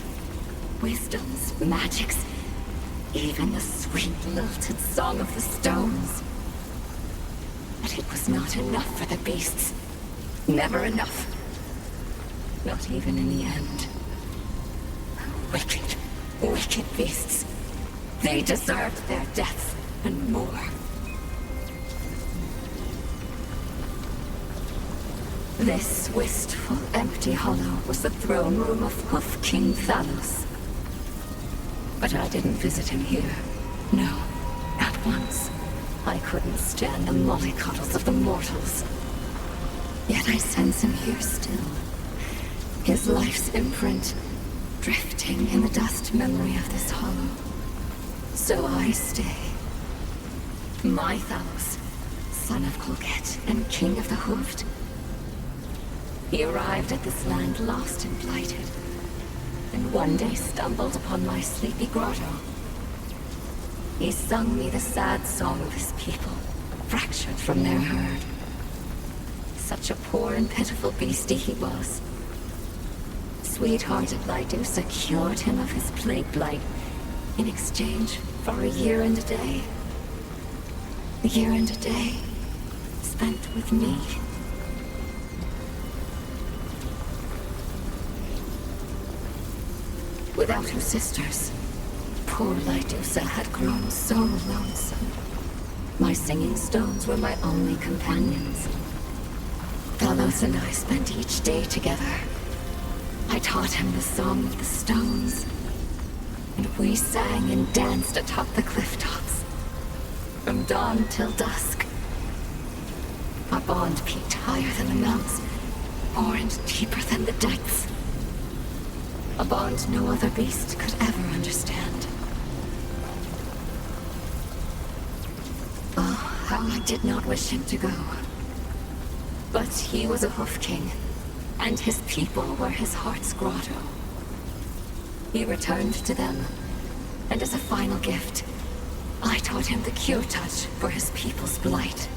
Wisdoms, magics, even the sweet lilted song of the stones. But it was not enough for the beasts. Never enough. Not even in the end. Wicked, wicked beasts. They deserved their deaths and more. This wistful, empty hollow was the throne room of Hoof King Thanos. But I didn't visit him here. No, not once. I couldn't stand the mollycoddles of the mortals. Yet I sense him here still. His life's imprint, drifting in the dust memory of this hollow. So I stay. My Thanos, son of Colgate and king of the Hooved. He arrived at this land lost and blighted, and one day stumbled upon my sleepy grotto. He sung me the sad song of his people, fractured from their herd. Such a poor and pitiful beastie he was. Sweet-hearted Lydusa cured him of his plague blight in exchange for a year and a day. A year and a day spent with me. Without her sisters, poor Lydusa had grown so lonesome. My singing stones were my only companions. Talos and I spent each day together. I taught him the song of the stones, and we sang and danced atop the cliff tops, from dawn till dusk. Our bond peaked higher than the mounts, more and deeper than the depths. A bond no other beast could ever understand. Oh, how I did not wish him to go. But he was a hoof king, and his people were his heart's grotto. He returned to them, and as a final gift, I taught him the cure touch for his people's blight.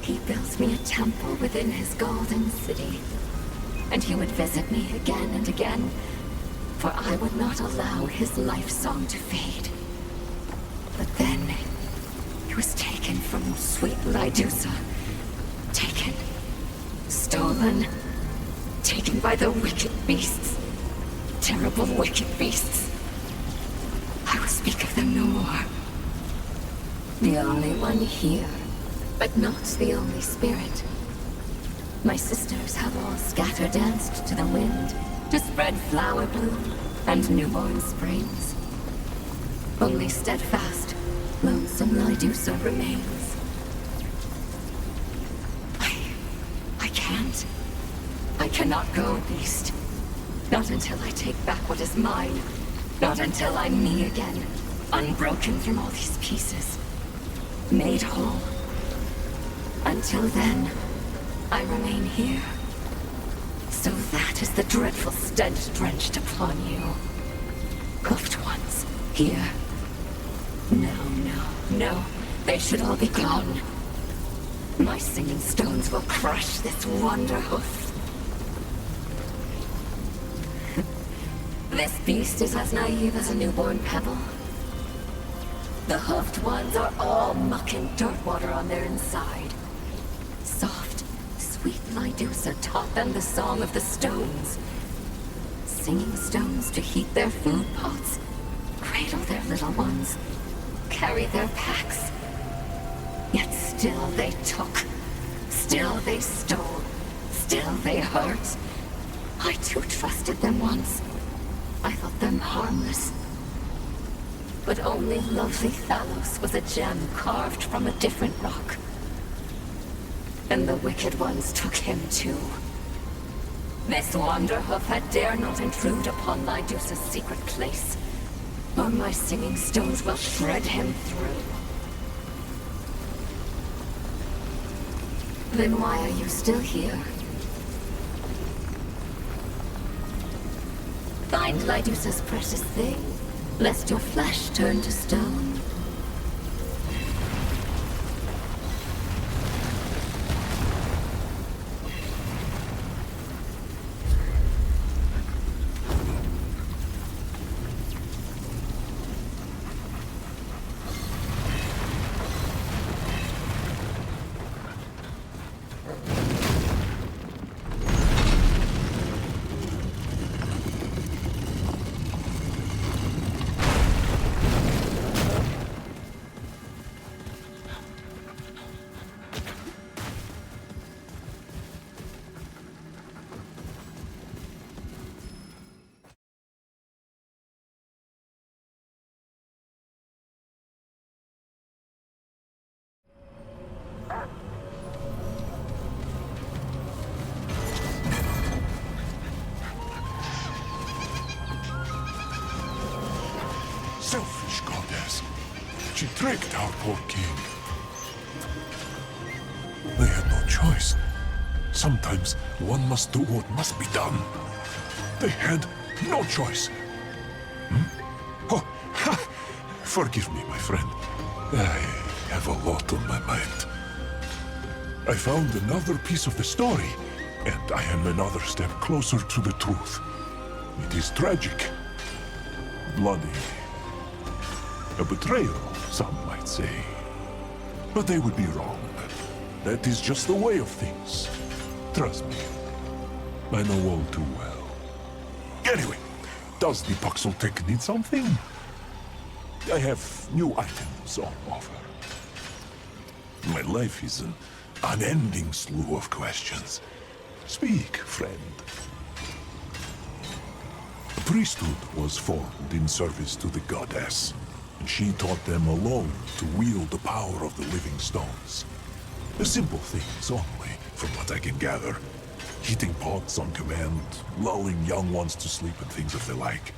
He built me a temple within his golden city, and he would visit me again and again, for I would not allow his life song to fade. But then, he was taken from sweet Lydusa. Taken. Stolen. Taken by the wicked beasts. Terrible wicked beasts. I will speak of them no more. The only one here, but not the only spirit. My sisters have all scatter-danced to the wind to spread flower bloom and newborn springs. Only steadfast, lonesome Lydusa remains. I cannot go, beast. Not until I take back what is mine. Not until I'm me again, unbroken from all these pieces. Made whole. Until then, I remain here. So that is the dreadful stench drenched upon you. Hoofed ones, here. No. They should all be gone. My singing stones will crush this wonder hoof. This beast is as naive as a newborn pebble. The hoofed ones are all muck and dirt water on their inside. Soft, sweet Lydusa taught them the song of the stones. Singing stones to heat their food pots, cradle their little ones, carry their packs. Yet still they took, still they stole, still they hurt. I too trusted them once. I thought them harmless. But only lovely Talos was a gem carved from a different rock. And the wicked ones took him too. This Wanderhoof had dare not intrude upon Lydusa's secret place, or my singing stones will shred him through. Then why are you still here? Find Lydusa's precious thing, lest your flesh turn to stone. Selfish goddess. She tricked our poor king. They had no choice. Sometimes one must do what must be done. They had no choice. Oh, ha! Forgive me, my friend. I have a lot on my mind. I found another piece of the story, and I am another step closer to the truth. It is tragic. Bloody. A betrayal, some might say. But they would be wrong. That is just the way of things. Trust me. I know all too well. Anyway, does the Puxeltech need something? I have new items on offer. My life is an unending slew of questions. Speak, friend. The priesthood was formed in service to the goddess, and she taught them alone to wield the power of the living stones. The simple things only, from what I can gather. Heating pots on command, lulling young ones to sleep and things of the like.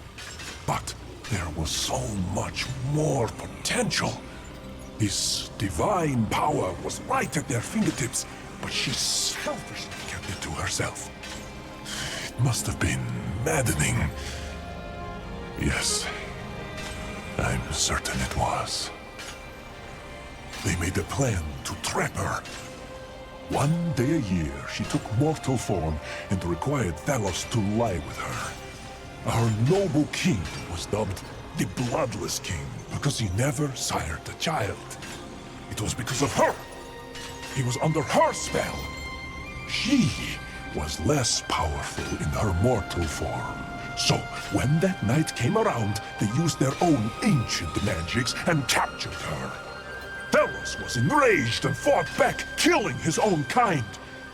But there was so much more potential. This divine power was right at their fingertips, but she selfishly kept it to herself. It must have been maddening. Yes, I'm certain it was. They made a plan to trap her. One day a year, she took mortal form and required Thalos to lie with her. Our noble king was dubbed the Bloodless King because he never sired a child. It was because of her. He was under her spell. She was less powerful in her mortal form. So, when that night came around, they used their own ancient magics and captured her. Thalos was enraged and fought back, killing his own kind.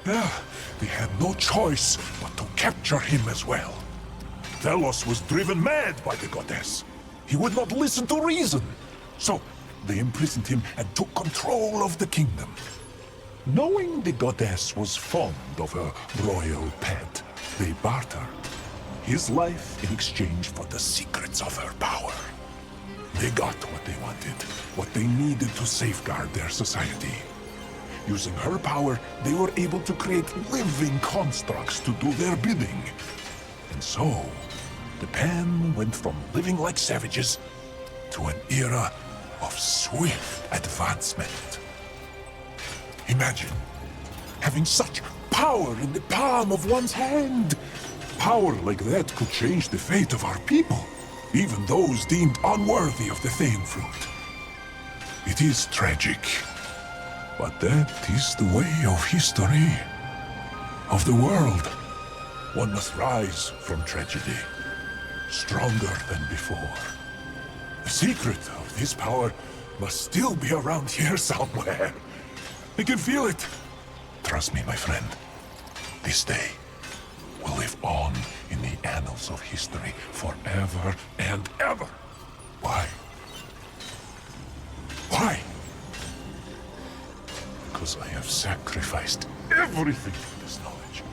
They had no choice but to capture him as well. Thalos was driven mad by the goddess. He would not listen to reason. So, they imprisoned him and took control of the kingdom. Knowing the goddess was fond of her royal pet, they bartered his life in exchange for the secrets of her power. They got what they wanted, what they needed to safeguard their society. Using her power, they were able to create living constructs to do their bidding. And so, the Pan went from living like savages to an era of swift advancement. Imagine having such power in the palm of one's hand. Power like that could change the fate of our people, even those deemed unworthy of the Thane fruit. It is tragic, but that is the way of history, of the world. One must rise from tragedy, stronger than before. The secret of this power must still be around here somewhere. I can feel it. Trust me, my friend. This day will live on in the annals of history forever and ever. Why? Why? Because I have sacrificed everything for this knowledge,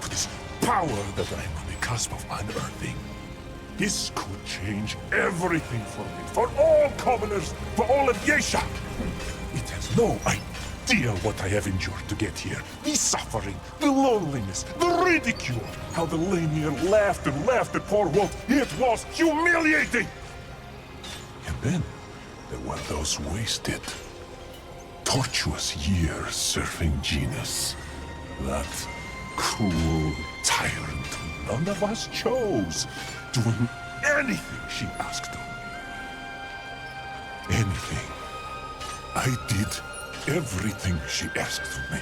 for this power that I am on the cusp of unearthing. This could change everything for me, for all commoners, for all of Yesha. It has no idea what I have endured to get here. The suffering, the loneliness, the ridicule. How the Lanier laughed and laughed at poor Walt. It was humiliating. And then there were those wasted, tortuous years surfing Genus. That cruel tyrant none of us chose, doing anything she asked of me. Anything. I did everything she asked of me.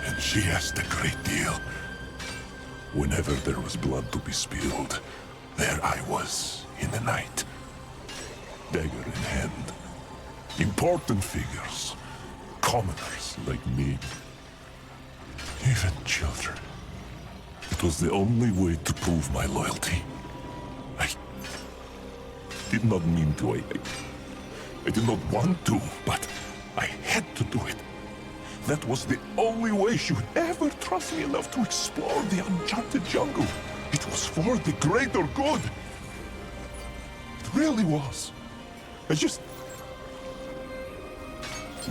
And she asked a great deal. Whenever there was blood to be spilled, there I was in the night. Dagger in hand. Important figures. Commoners like me. Even children. It was the only way to prove my loyalty. I did not mean to. I did not want to, but I had to do it. That was the only way she would ever trust me enough to explore the enchanted jungle. It was for the greater good. It really was. I just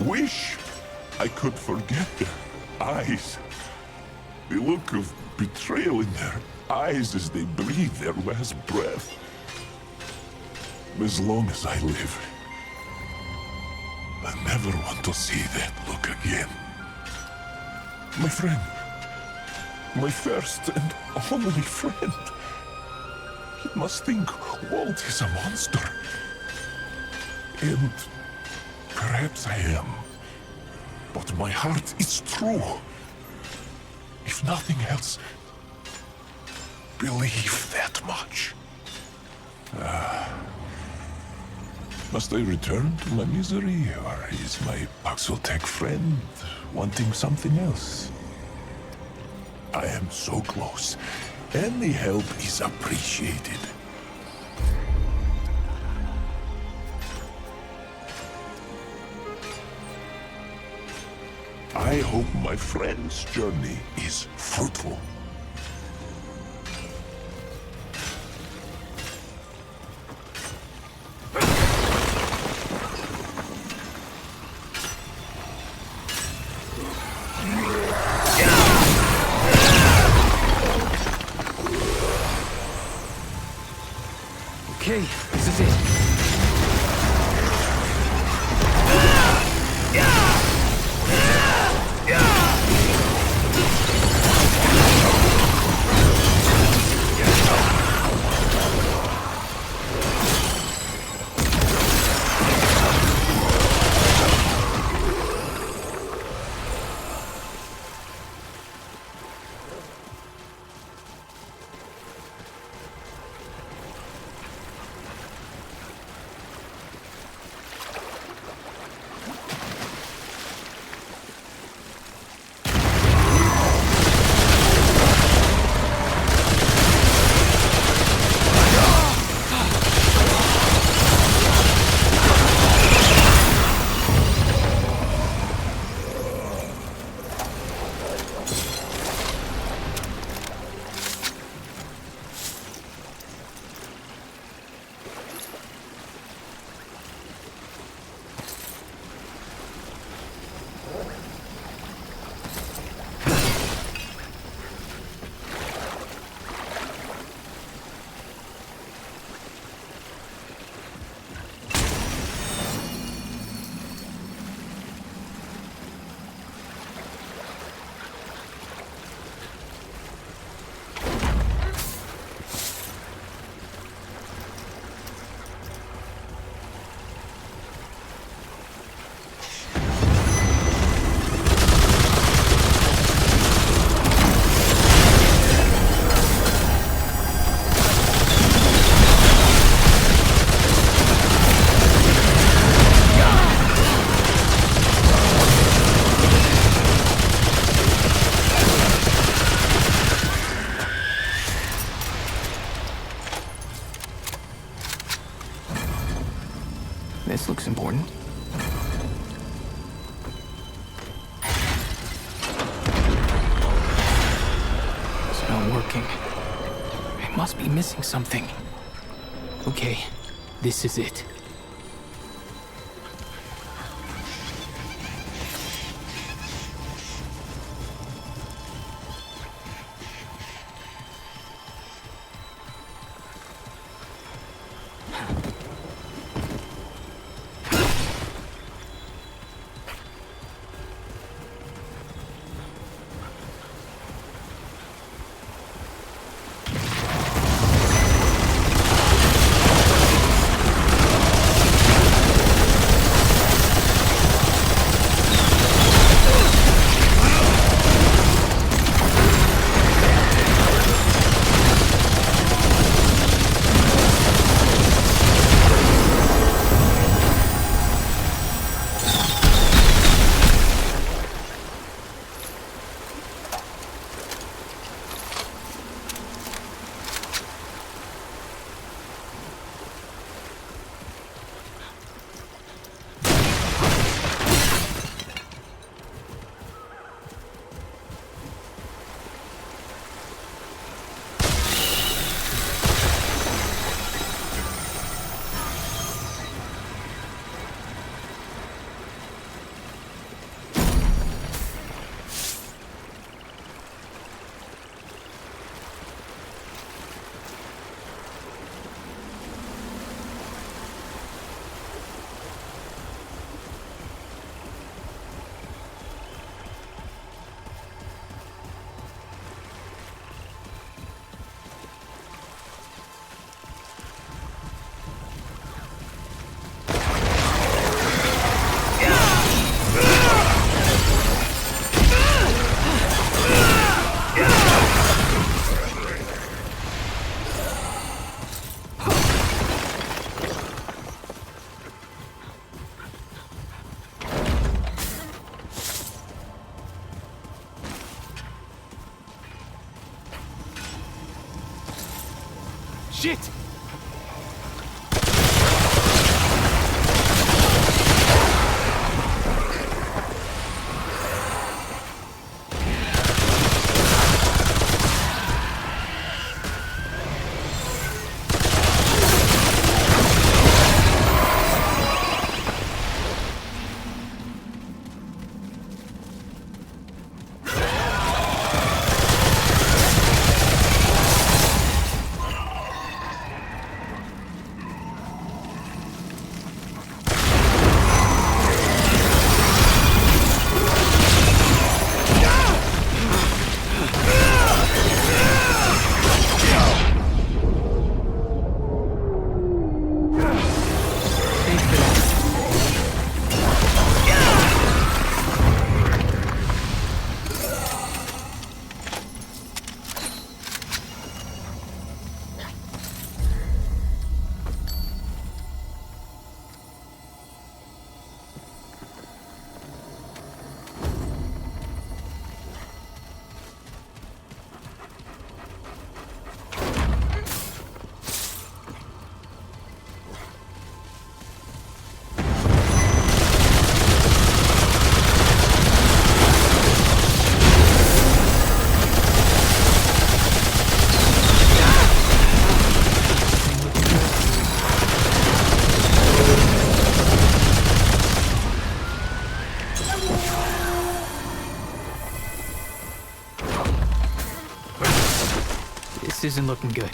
wish I could forget their eyes. The look of betrayal in their eyes as they breathe their last breath. As long as I live, I never want to see that look again. My friend. My first and only friend. He must think Walt is a monster. And perhaps I am. But my heart is true. If nothing else, believe that much. Must I return to my misery, or is my Paxotech friend wanting something else? I am so close. Any help is appreciated. I hope my friend's journey is fruitful. Okay, this is it. This looks important. It's not working. I must be missing something. Okay, this is it. Shit! This isn't looking good.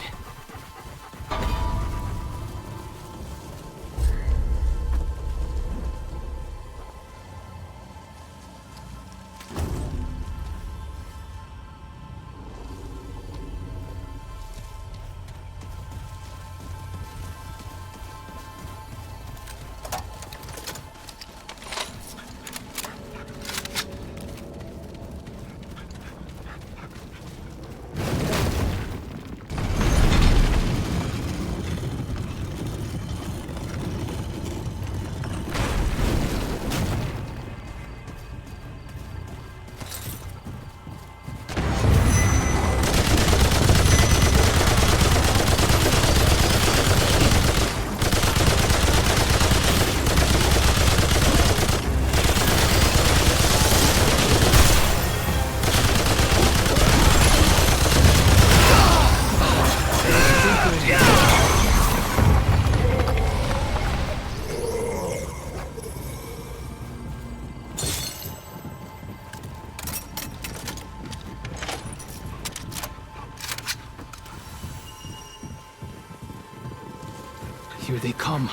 Here they come.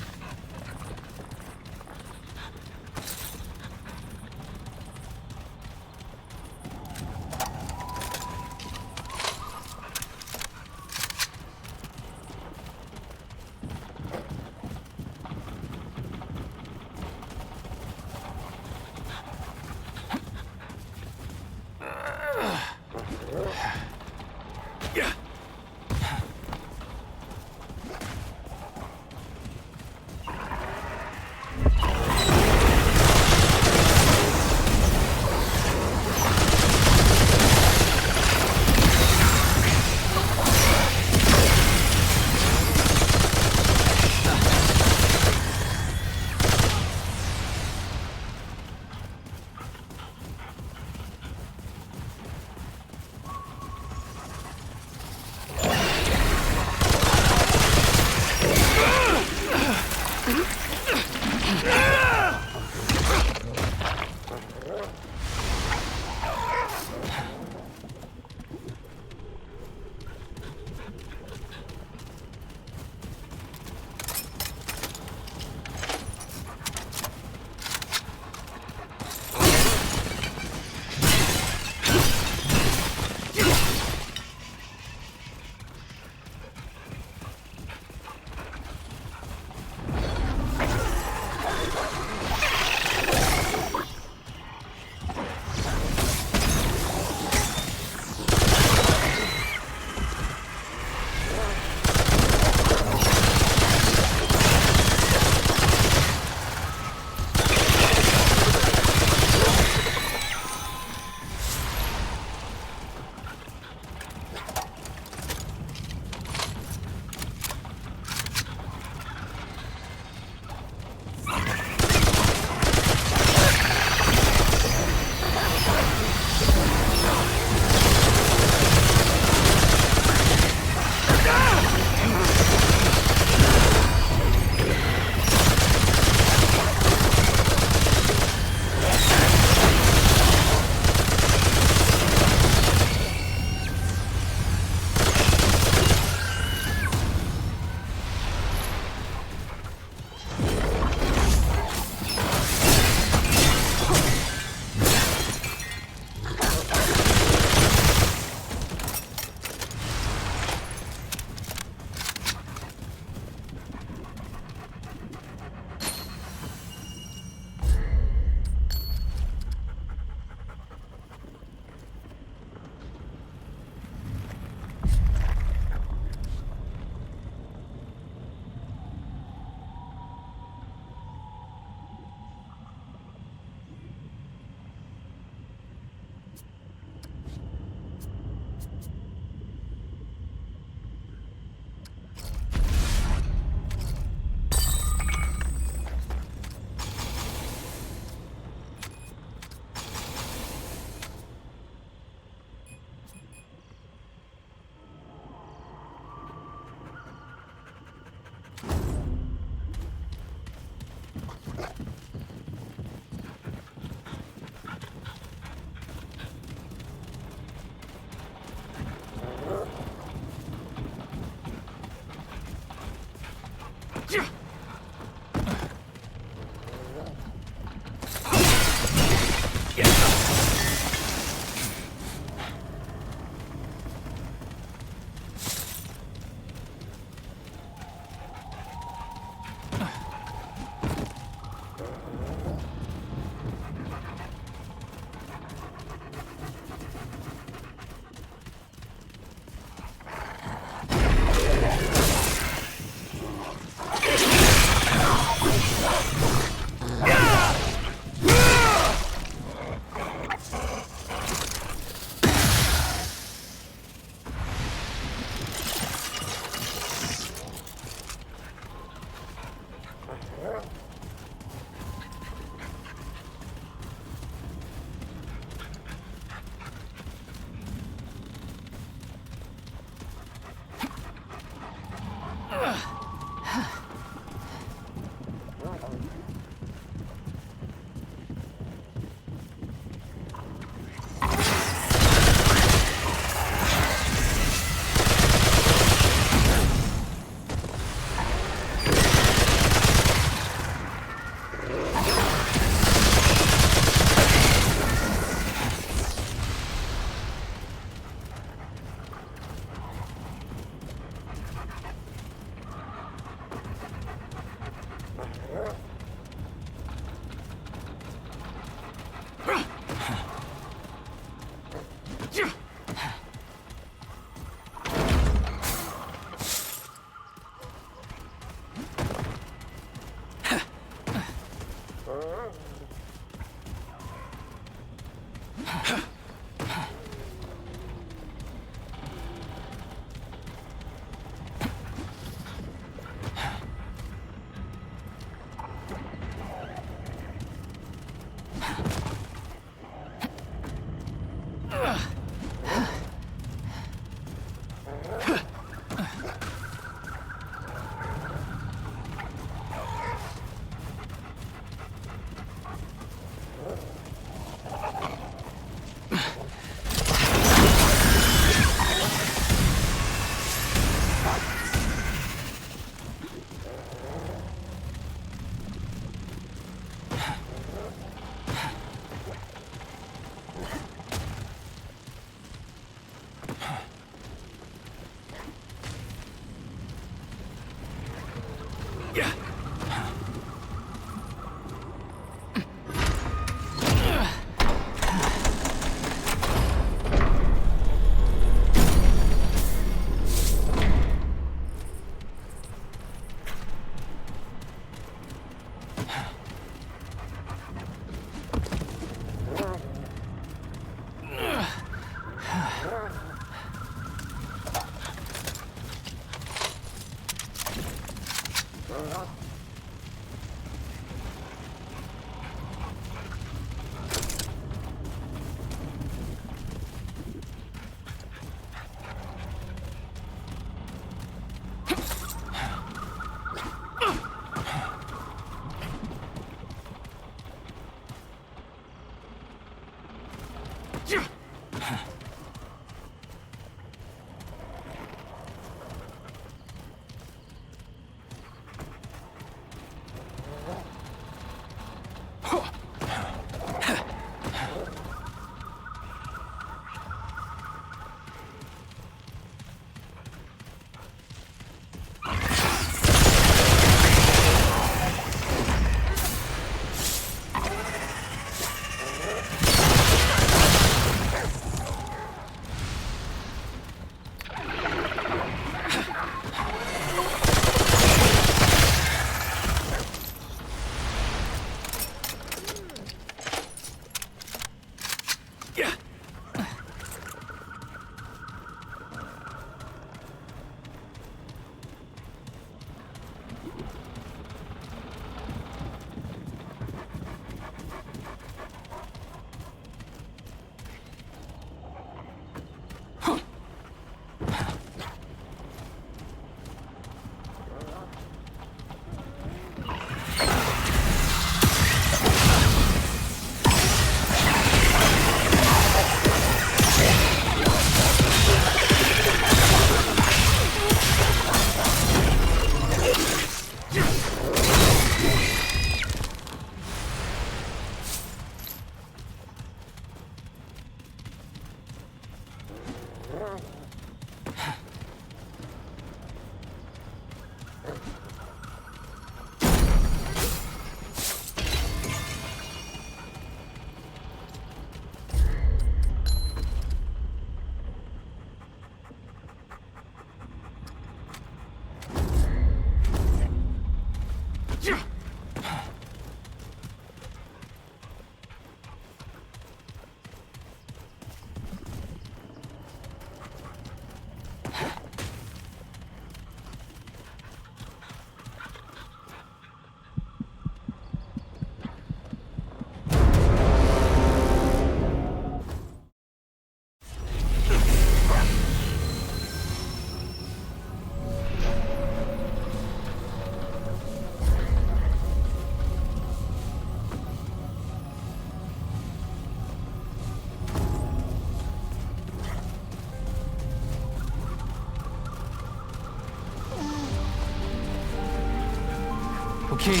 Okay,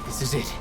this is it.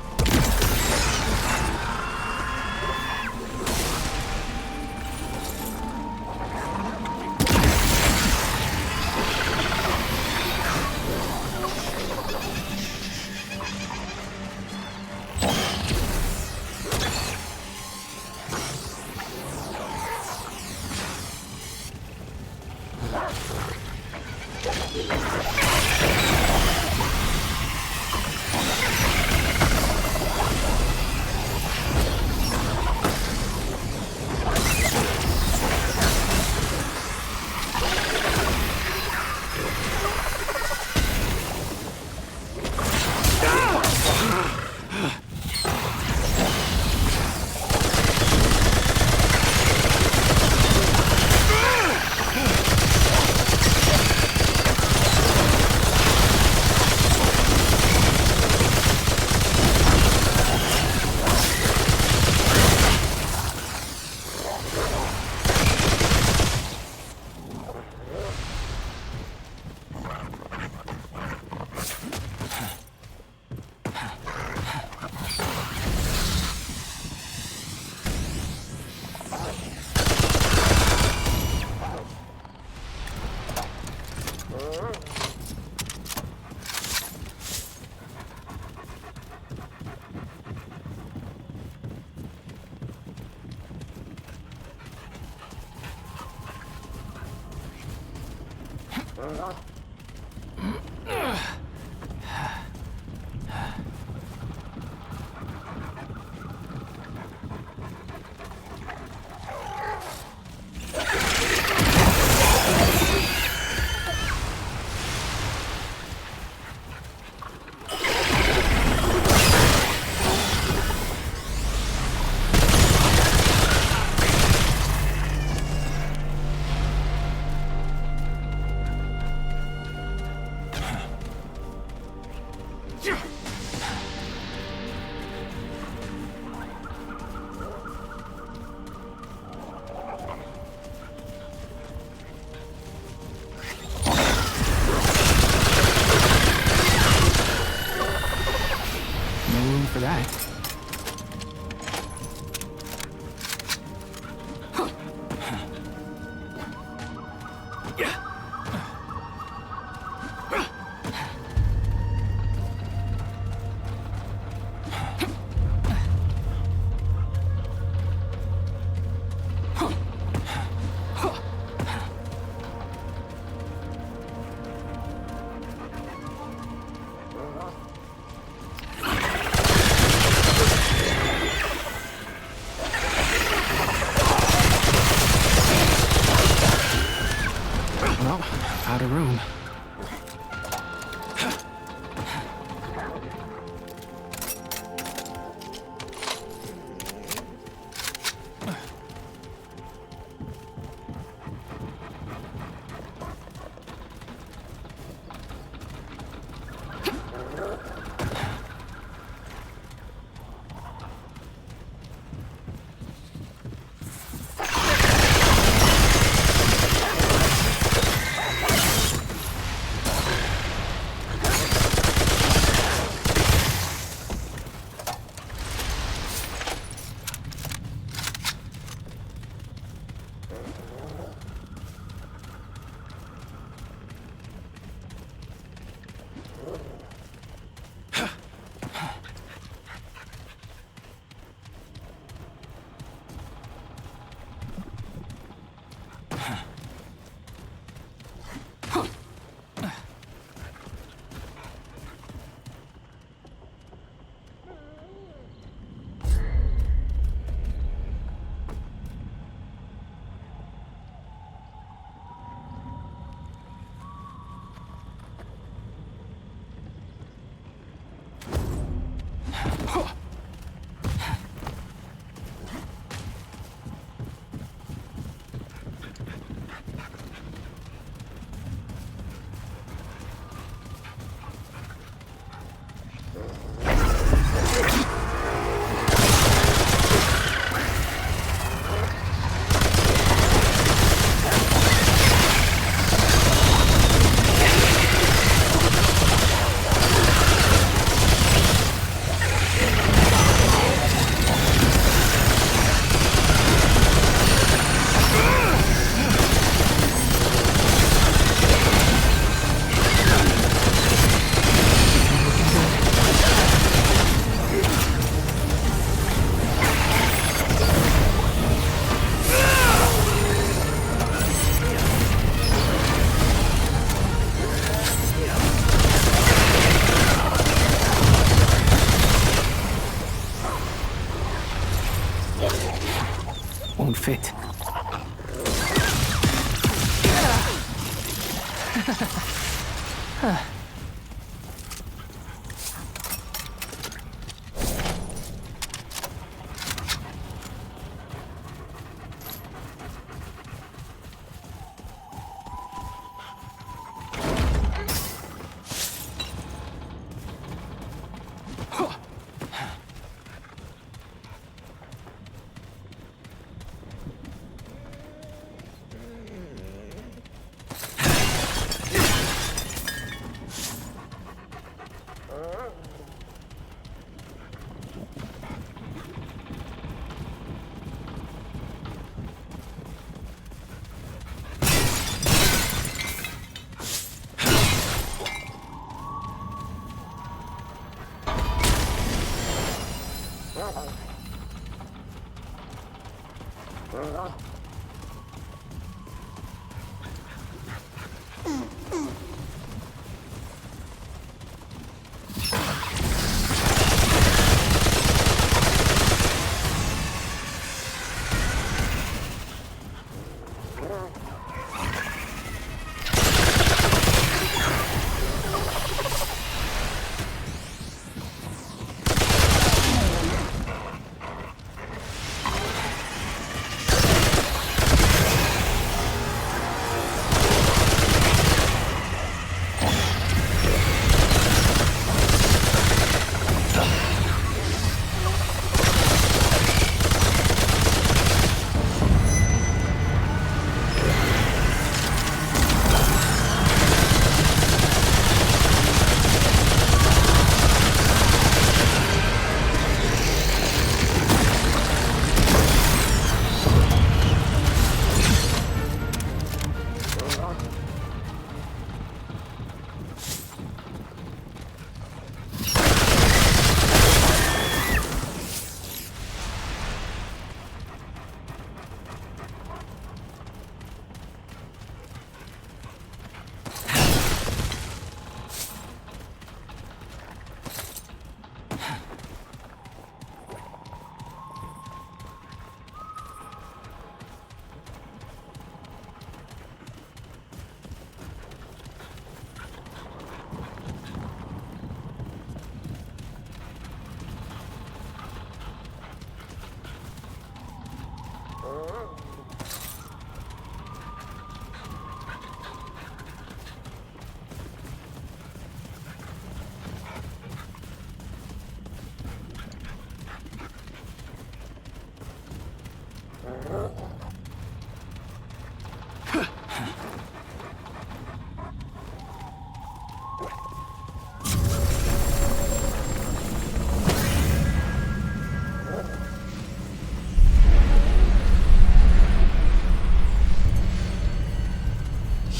For that. Well, out of room. fit.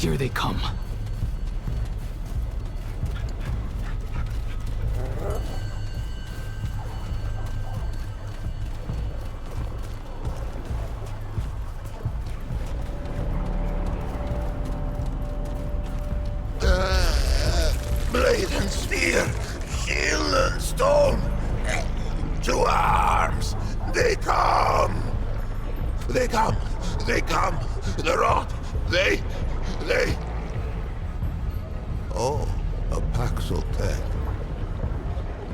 Here they come. Blade and spear, shield and stone. To arms! They come! They come! They come! The rot! They... Oh, a Paxel tech.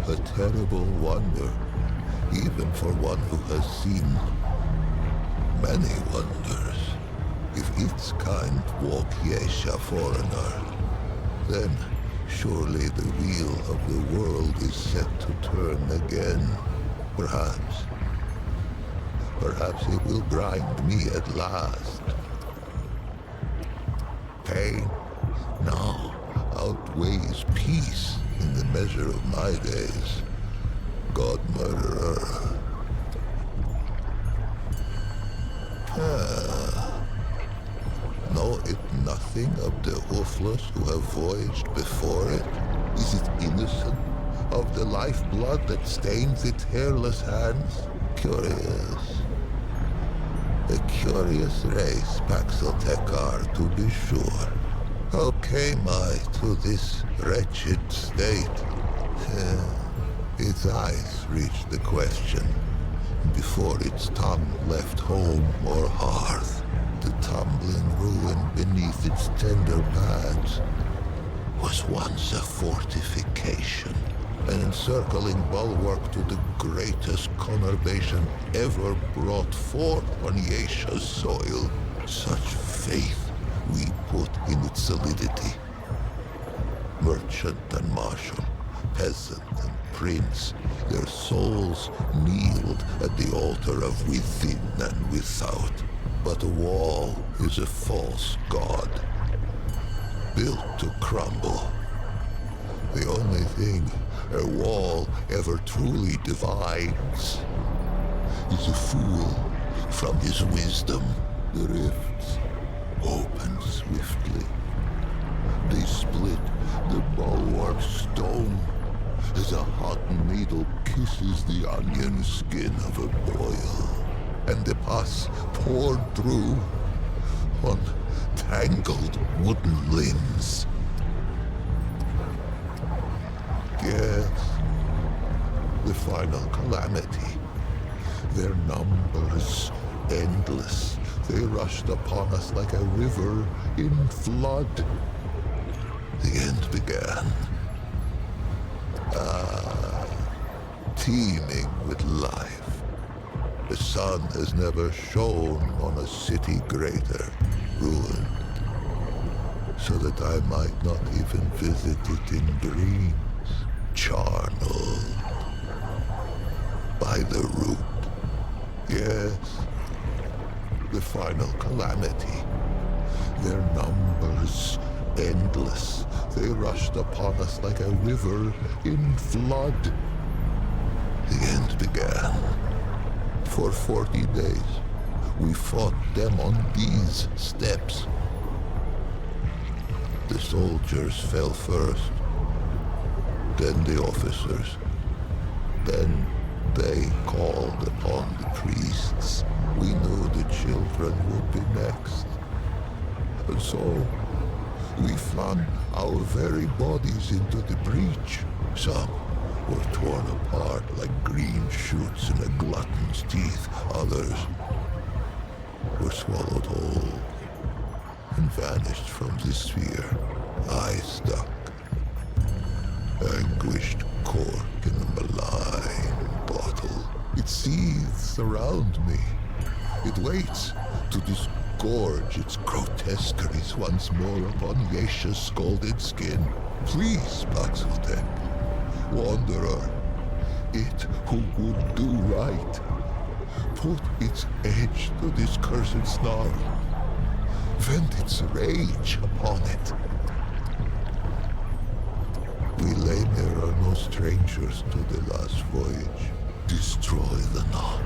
A terrible wonder, even for one who has seen many wonders. If its kind walk Yesha foreigner, then surely the wheel of the world is set to turn again. Perhaps it will grind me at last. Pain now outweighs peace in the measure of my days. God murderer. Know it nothing of the hoofless who have voyaged before it? Is it innocent of the lifeblood that stains its hairless hands? Curious. A curious race, Paxel to be sure. How came I to this wretched state? Its eyes reached the question. before its tongue left home or hearth. The tumbling ruin beneath its tender pads was once a fortification, an encircling bulwark to the greatest conurbation ever brought forth on Yesha's soil. Such faith we put in its solidity. Merchant and marshal, peasant and prince, their souls kneeled at the altar of within and without. But a wall is a false god, built to crumble. The only thing a wall ever truly divides is a fool from his wisdom. The rifts open swiftly. They split the bulwark stone as a hot needle kisses the onion skin of a boil, and the pus poured through on tangled wooden limbs. Yes, the final calamity. Their numbers endless. They rushed upon us like a river in flood. The end began. Teeming with life. The sun has never shone on a city greater, ruined, so that I might not even visit it in dreams, charnel by the root. Yes, the final calamity. Their numbers endless. They rushed upon us like a river in flood. The end began. For 40 days, we fought them on these steps. The soldiers fell first, then the officers. Then they called upon the priests. We knew the children would be next. And so, we flung our very bodies into the breach. Some were torn apart like green shoots in a glutton's teeth. Others were swallowed whole and vanished from the sphere. I stuck, anguished cork in a malign bottle. It seethes around me. It waits to disgorge its grotesqueries once more upon Yesha's scalded skin. Please, Baxotek, wanderer, it who would do right, put its edge to this cursed snarl. Vent its rage upon it. We Lemir are no strangers to the last voyage. Destroy the knot.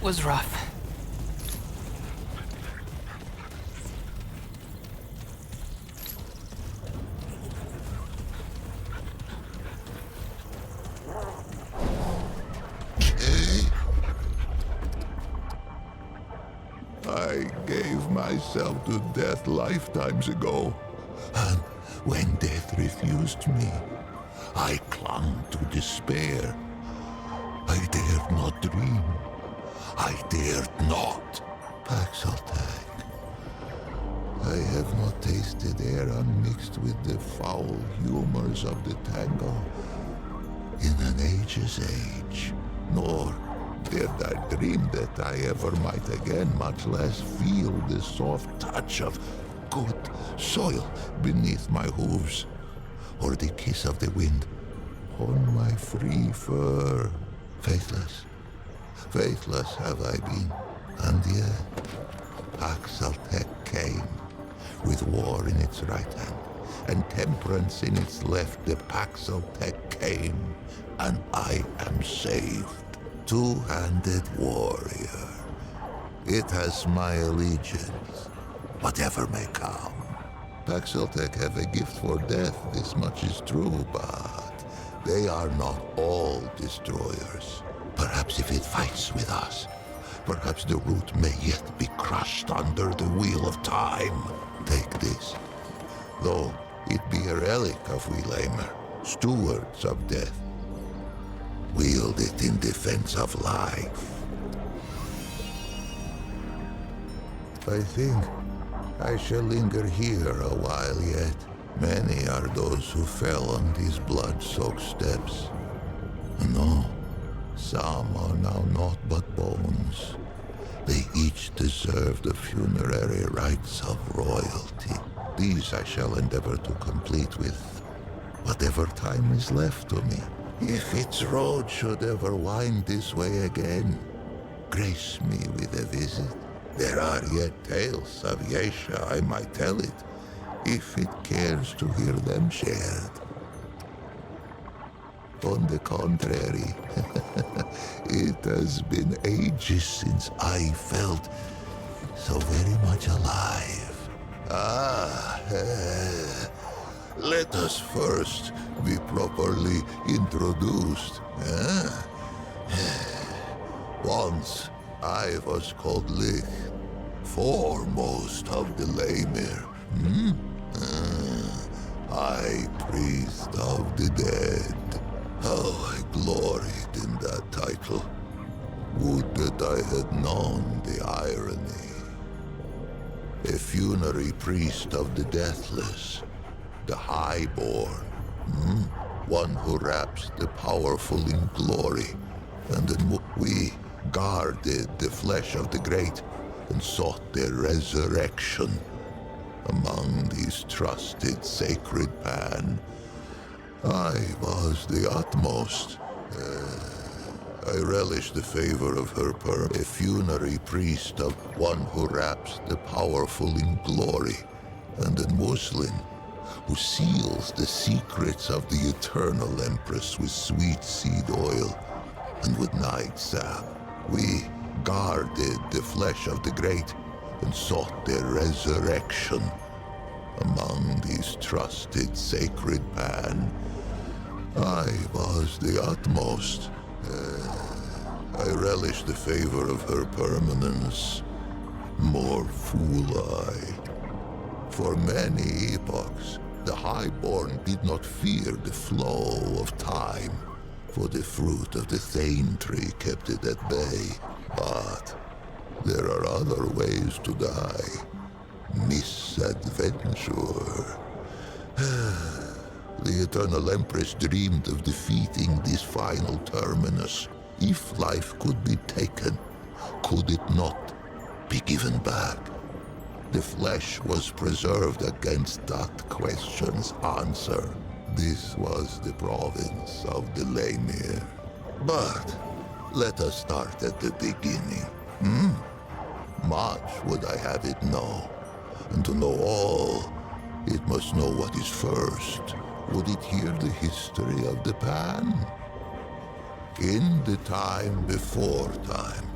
was rough. I gave myself to death lifetimes ago. And when death refused me, I clung to despair. I dared not dream. I dared not. Paxaltag. I have not tasted air unmixed with the foul humors of the tangle in an age's age, nor dared I dream that I ever might again, much less feel the soft touch of good soil beneath my hooves, or the kiss of the wind on my free fur. Faithless, faithless have I been, and yet Paxaltag came, with war in its right hand, and temperance in its left. The Paxaltag came, and I am saved. Two-handed warrior. It has my allegiance, whatever may come. Paxaltag have a gift for death, this much is true, but they are not all destroyers. Perhaps if it fights with us, perhaps the root may yet be crushed under the wheel of time. Take this, though it be a relic of Welamer, stewards of death. Wield it in defense of life. I think I shall linger here a while yet. Many are those who fell on these blood-soaked steps. No, some are now naught but bones. They each deserve the funerary rites of royalty. These I shall endeavor to complete with whatever time is left to me. If its road should ever wind this way again, grace me with a visit. There are yet tales of Yesha, I might tell it, if it cares to hear them shared. On the contrary, it has been ages since I felt so very much alive. Let us first be properly introduced. Once I was called Lich, foremost of the Lemir. High priest of the dead. How I gloried in that title. Would that I had known the irony. A funerary priest of the deathless, the highborn, one who wraps the powerful in glory, and then we guarded the flesh of the great and sought their resurrection. Among these trusted sacred pan, I was the utmost. I relish the favor of her a funerary priest of one who wraps the powerful in glory, and a Muslim who seals the secrets of the eternal empress with sweet seed oil and with night sap. We guarded the flesh of the great and sought their resurrection. Among these trusted sacred pan, I was the utmost. I relish the favor of her permanence. More fool I. For many epochs, the highborn did not fear the flow of time, for the fruit of the Thane tree kept it at bay. But there are other ways to die. Misadventure. The Eternal Empress dreamed of defeating this final terminus. If life could be taken, could it not be given back? The flesh was preserved against that question's answer. This was the province of the Lemir. But let us start at the beginning. Much would I have it know. And to know all, it must know what is first. Would it hear the history of the pan? In the time before time,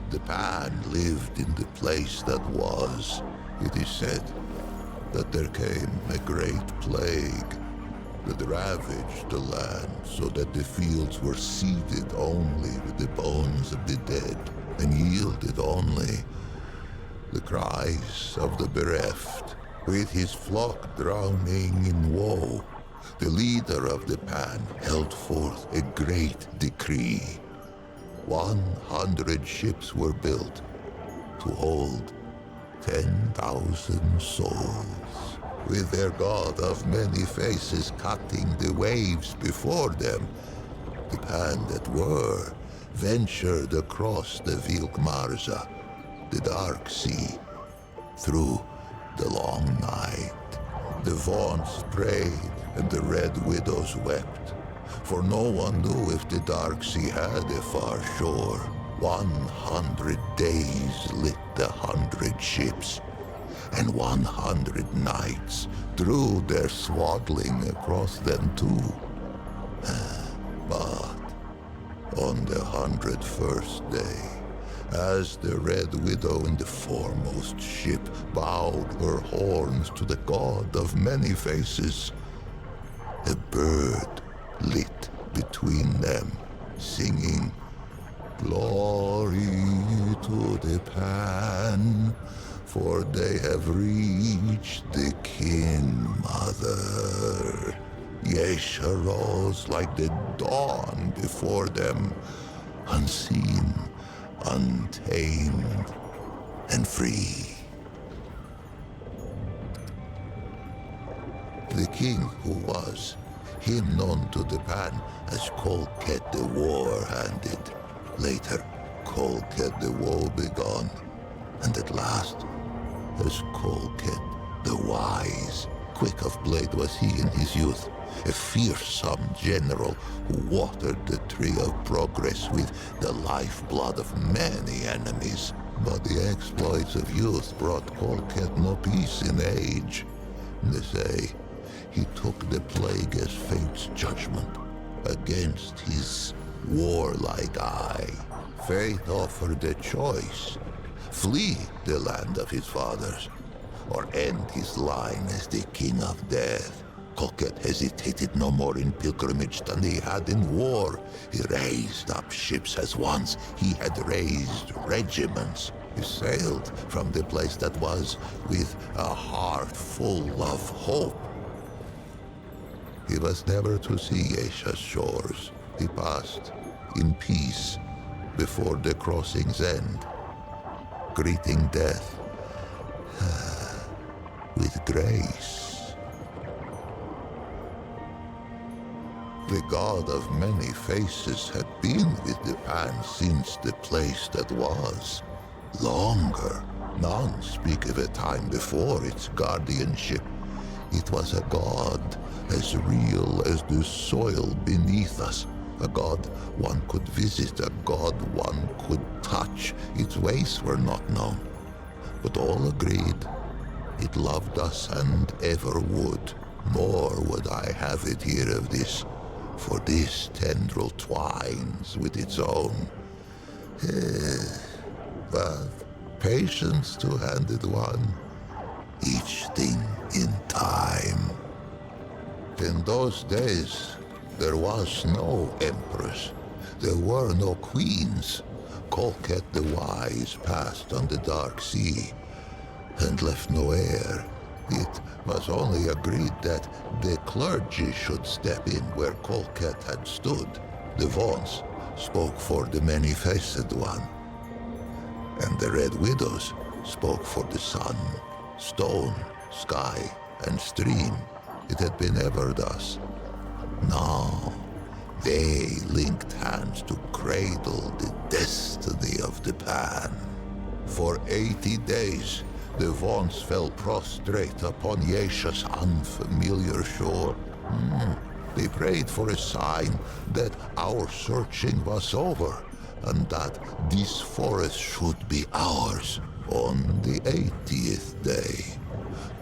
The Pan lived in the place that was. It is said that there came a great plague that ravaged the land so that the fields were seeded only with the bones of the dead and yielded only the cries of the bereft. With his flock drowning in woe, the leader of the Pan held forth a great decree. 100 ships were built to hold 10,000 souls, with their god of many faces cutting the waves before them. The Pan that were ventured across the Vilkmarza, the dark sea, through the long night. The Vaughn's prayed and the Red Widows wept, for no one knew if the dark sea had a far shore. 100 days lit the 100 ships, and 100 nights drew their swaddling across them too. But on the 101st day, as the Red Widow in the foremost ship bowed her horns to the god of many faces, a bird lit between them, singing, "Glory to the Pan, for they have reached the King Mother." Yesha rose like the dawn before them, unseen, untamed, and free. The king who was, him known to the Pan as Kolket the War-Handed, later Kolket the Woe-Begone, and at last as Kolket the Wise. Quick of blade was he in his youth, a fearsome general who watered the tree of progress with the lifeblood of many enemies. But the exploits of youth brought Kolket no peace in age. They say he took the plague as fate's judgment against his warlike eye. Fate offered a choice: flee the land of his fathers, or end his line as the king of death. Kolket hesitated no more in pilgrimage than he had in war. He raised up ships as once he had raised regiments. He sailed from the place that was with a heart full of hope. He was never to see Yesha's shores. He passed in peace before the crossing's end, greeting death with grace. The god of many faces had been with the Pan since the place that was. Longer. None speak of a time before its guardianship. It was a god as real as the soil beneath us. A god one could visit, a god one could touch. Its ways were not known, but all agreed it loved us and ever would. Nor would I have it here of this, for this tendril twines with its own. But patience two-handed one, each thing in time. In those days, there was no empress, there were no queens. Kolket the Wise passed on the dark sea and left no heir. It was only agreed that the clergy should step in where Kolket had stood. The Vaughns spoke for the many-faced one, and the Red Widows spoke for the sun, stone, sky, and stream. It had been ever thus. Now, they linked hands to cradle the destiny of the Pan. For 80 days, the Vaughns fell prostrate upon Yesha's unfamiliar shore. They prayed for a sign that our searching was over, and that this forest should be ours. On the 80th day,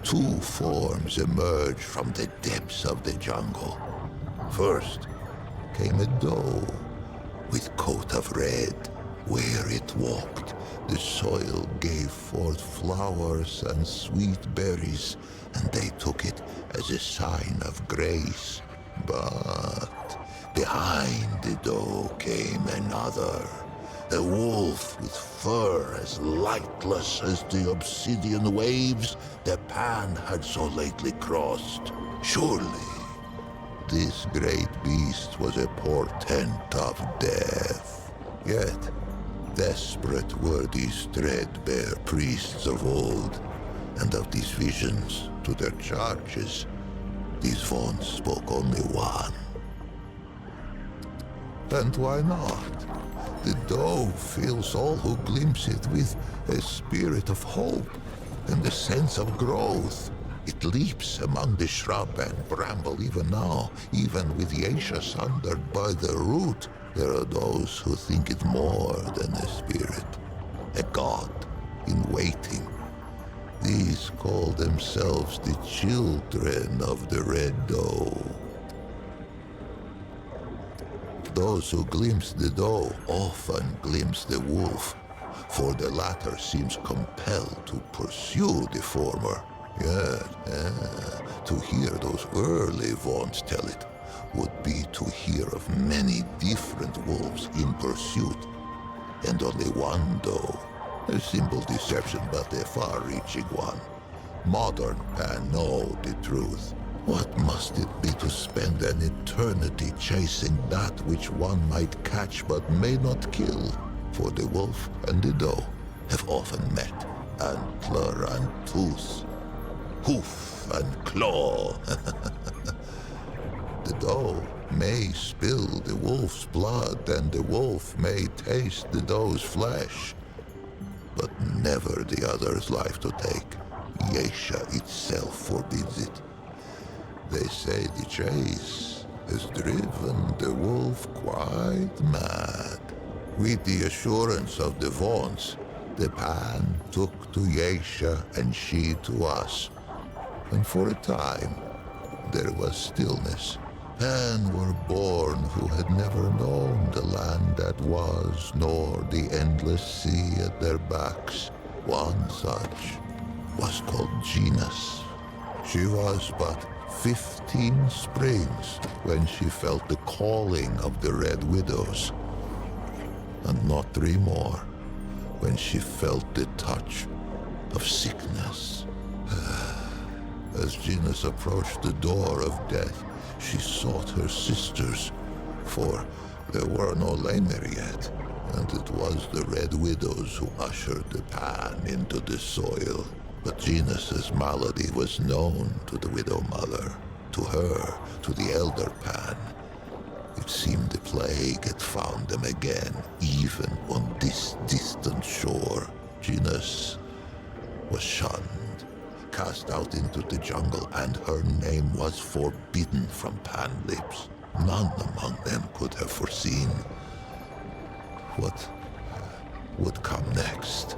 two forms emerged from the depths of the jungle. First came a doe with coat of red, Where it walked, the soil gave forth flowers and sweet berries, and they took it as a sign of grace. But behind the doe came another, a wolf with fur as lightless as the obsidian waves the Pan had so lately crossed. Surely, this great beast was a portent of death. Yet, desperate were these threadbare priests of old, and of these visions to their charges, these Vaughns spoke only one. And why not? The doe fills all who glimpse it with a spirit of hope and a sense of growth. It leaps among the shrub and bramble even now, even with Yesha sundered by the root. There are those who think it more than a spirit, a god in waiting. These call themselves the children of the Red Doe. Those who glimpse the doe often glimpse the wolf, for the latter seems compelled to pursue the former. Yet, to hear those early Vaughns tell it would be to hear of many different wolves in pursuit, and only one doe. A simple deception, but a far-reaching one. Modern Pan know the truth. What must it be to spend an eternity chasing that which one might catch but may not kill? For the wolf and the doe have often met, antler and tooth, hoof and claw. The doe may spill the wolf's blood, and the wolf may taste the doe's flesh, but never the other's life to take. Yesha itself forbids it. They say the chase has driven the wolf quite mad. With the assurance of the Vaughns, the Pan took to Yesha and she to us. And for a time, there was stillness. Men were born who had never known the land that was, nor the endless sea at their backs. One such was called Genus. She was but 15 springs when she felt the calling of the Red Widows, and not 3 more when she felt the touch of sickness. As Genus approached the door of death, she sought her sisters, for there were no Lamer yet, and it was the Red Widows who ushered the Pan into the soil. But Genus's malady was known to the Widow Mother, to her, to the Elder Pan. It seemed the plague had found them again, even on this distant shore. Genus was shunned, cast out into the jungle, and her name was forbidden from Pan lips. None among them could have foreseen what would come next.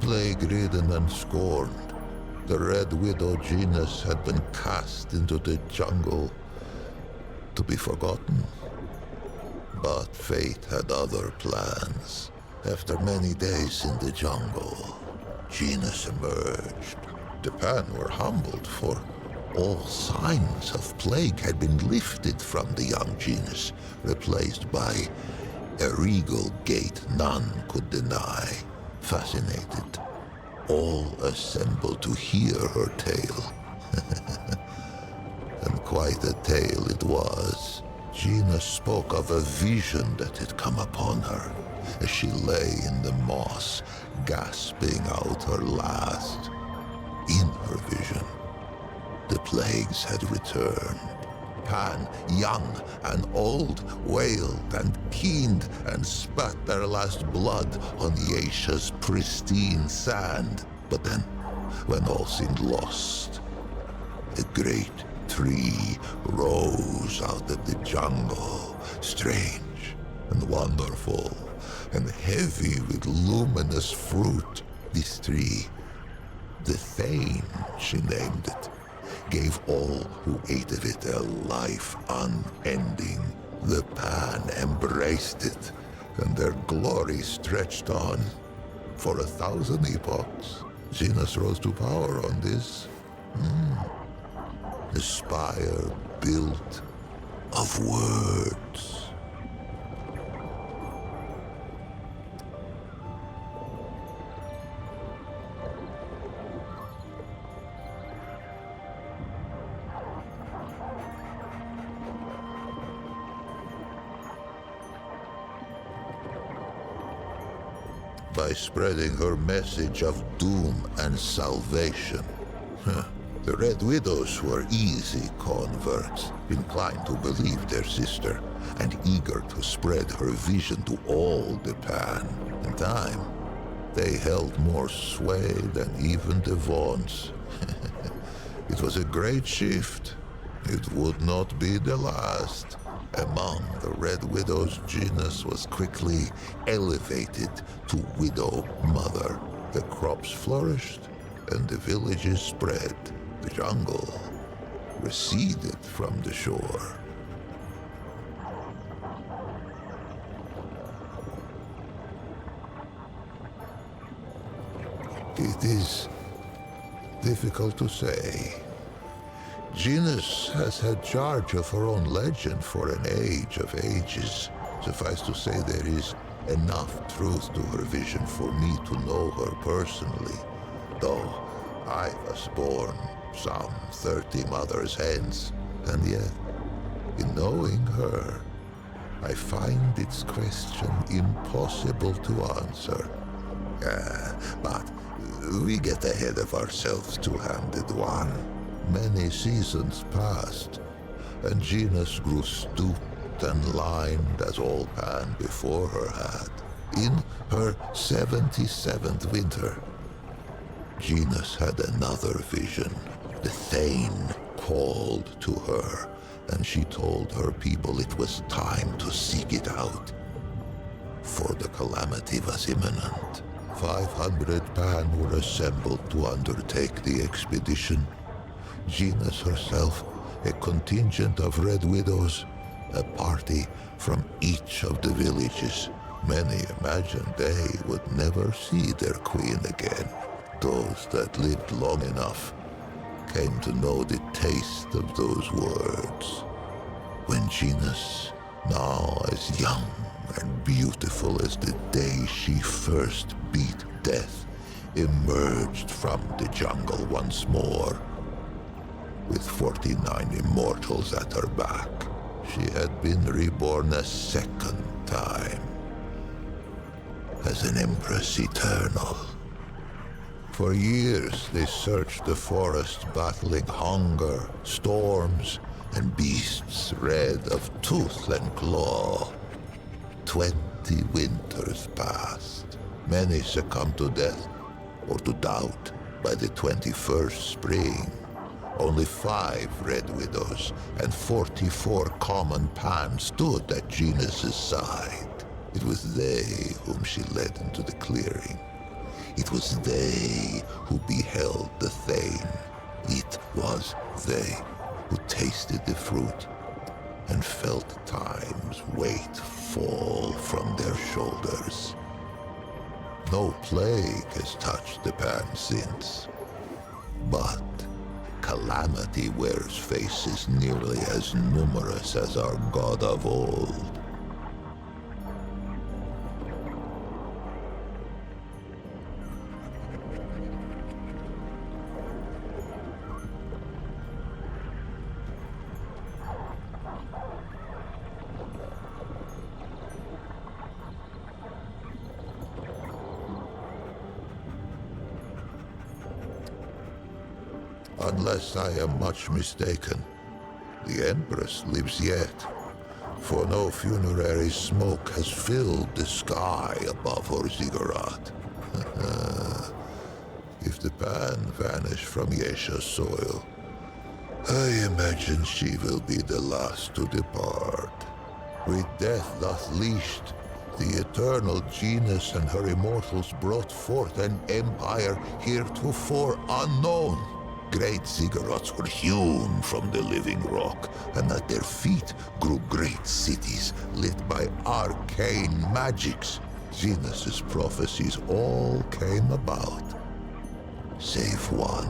Plague-ridden and scorned, the Red Widow Genus had been cast into the jungle to be forgotten. But fate had other plans. After many days in the jungle, Genus emerged. The Pan were humbled, for all signs of plague had been lifted from the young Genus, replaced by a regal gait none could deny. Fascinated, all assembled to hear her tale. And quite a tale it was. Genus spoke of a vision that had come upon her as she lay in the moss, gasping out her last. In her vision, the plagues had returned. Pan, young and old, wailed and keened and spat their last blood on Yesha's pristine sand. But then, when all seemed lost, a great tree rose out of the jungle, strange and wonderful, and heavy with luminous fruit. This tree, the Thane, she named it, gave all who ate of it a life unending. The Pan embraced it, and their glory stretched on. For 1,000 epochs, Zenas rose to power on this. The spire built of words. By spreading her message of doom and salvation. The Red Widows were easy converts, inclined to believe their sister, and eager to spread her vision to all the Pan. In time, they held more sway than even the Vaughns. It was a great shift. It would not be the last. Among the Red Widows, Zenas was quickly elevated to Widow Mother. The crops flourished, and the villages spread. The jungle receded from the shore. It is difficult to say. Zenas has had charge of her own legend for an age of ages. Suffice to say, there is enough truth to her vision for me to know her personally, though I was born some 30 mothers hence, and yet, in knowing her, I find its question impossible to answer. But we get ahead of ourselves, two-handed one. Many seasons passed, and Zenas grew stooped and lined as all Pan before her had. In her 77th winter, Zenas had another vision. The Thane called to her, and she told her people it was time to seek it out, for the calamity was imminent. 500 Pan were assembled to undertake the expedition. Zenas herself, a contingent of Red Widows, a party from each of the villages. Many imagined they would never see their queen again. Those that lived long enough came to know the taste of those words. When Zenas, now as young and beautiful as the day she first beat death, emerged from the jungle once more, with 49 immortals at her back, she had been reborn a second time, as an Empress Eternal. For years they searched the forest, battling hunger, storms, and beasts red of tooth and claw. 20 winters passed. Many succumbed to death or to doubt by the 21st spring. Only 5 Red Widows and 44 common Pan stood at Zenas' side. It was they whom she led into the clearing. It was they who beheld the Thane. It was they who tasted the fruit and felt time's weight fall from their shoulders. No plague has touched the Pan since, but calamity wears faces nearly as numerous as our god of old. Unless I am much mistaken, The Empress lives yet, for no funerary smoke has filled the sky above her ziggurat. If the pan vanish from Yesha's soil, I imagine she will be the last to depart. With death thus leashed, the eternal genus and her immortals brought forth an empire heretofore unknown. Great ziggurats were hewn from the living rock, and at their feet grew great cities lit by arcane magics. Genus's prophecies all came about, save one.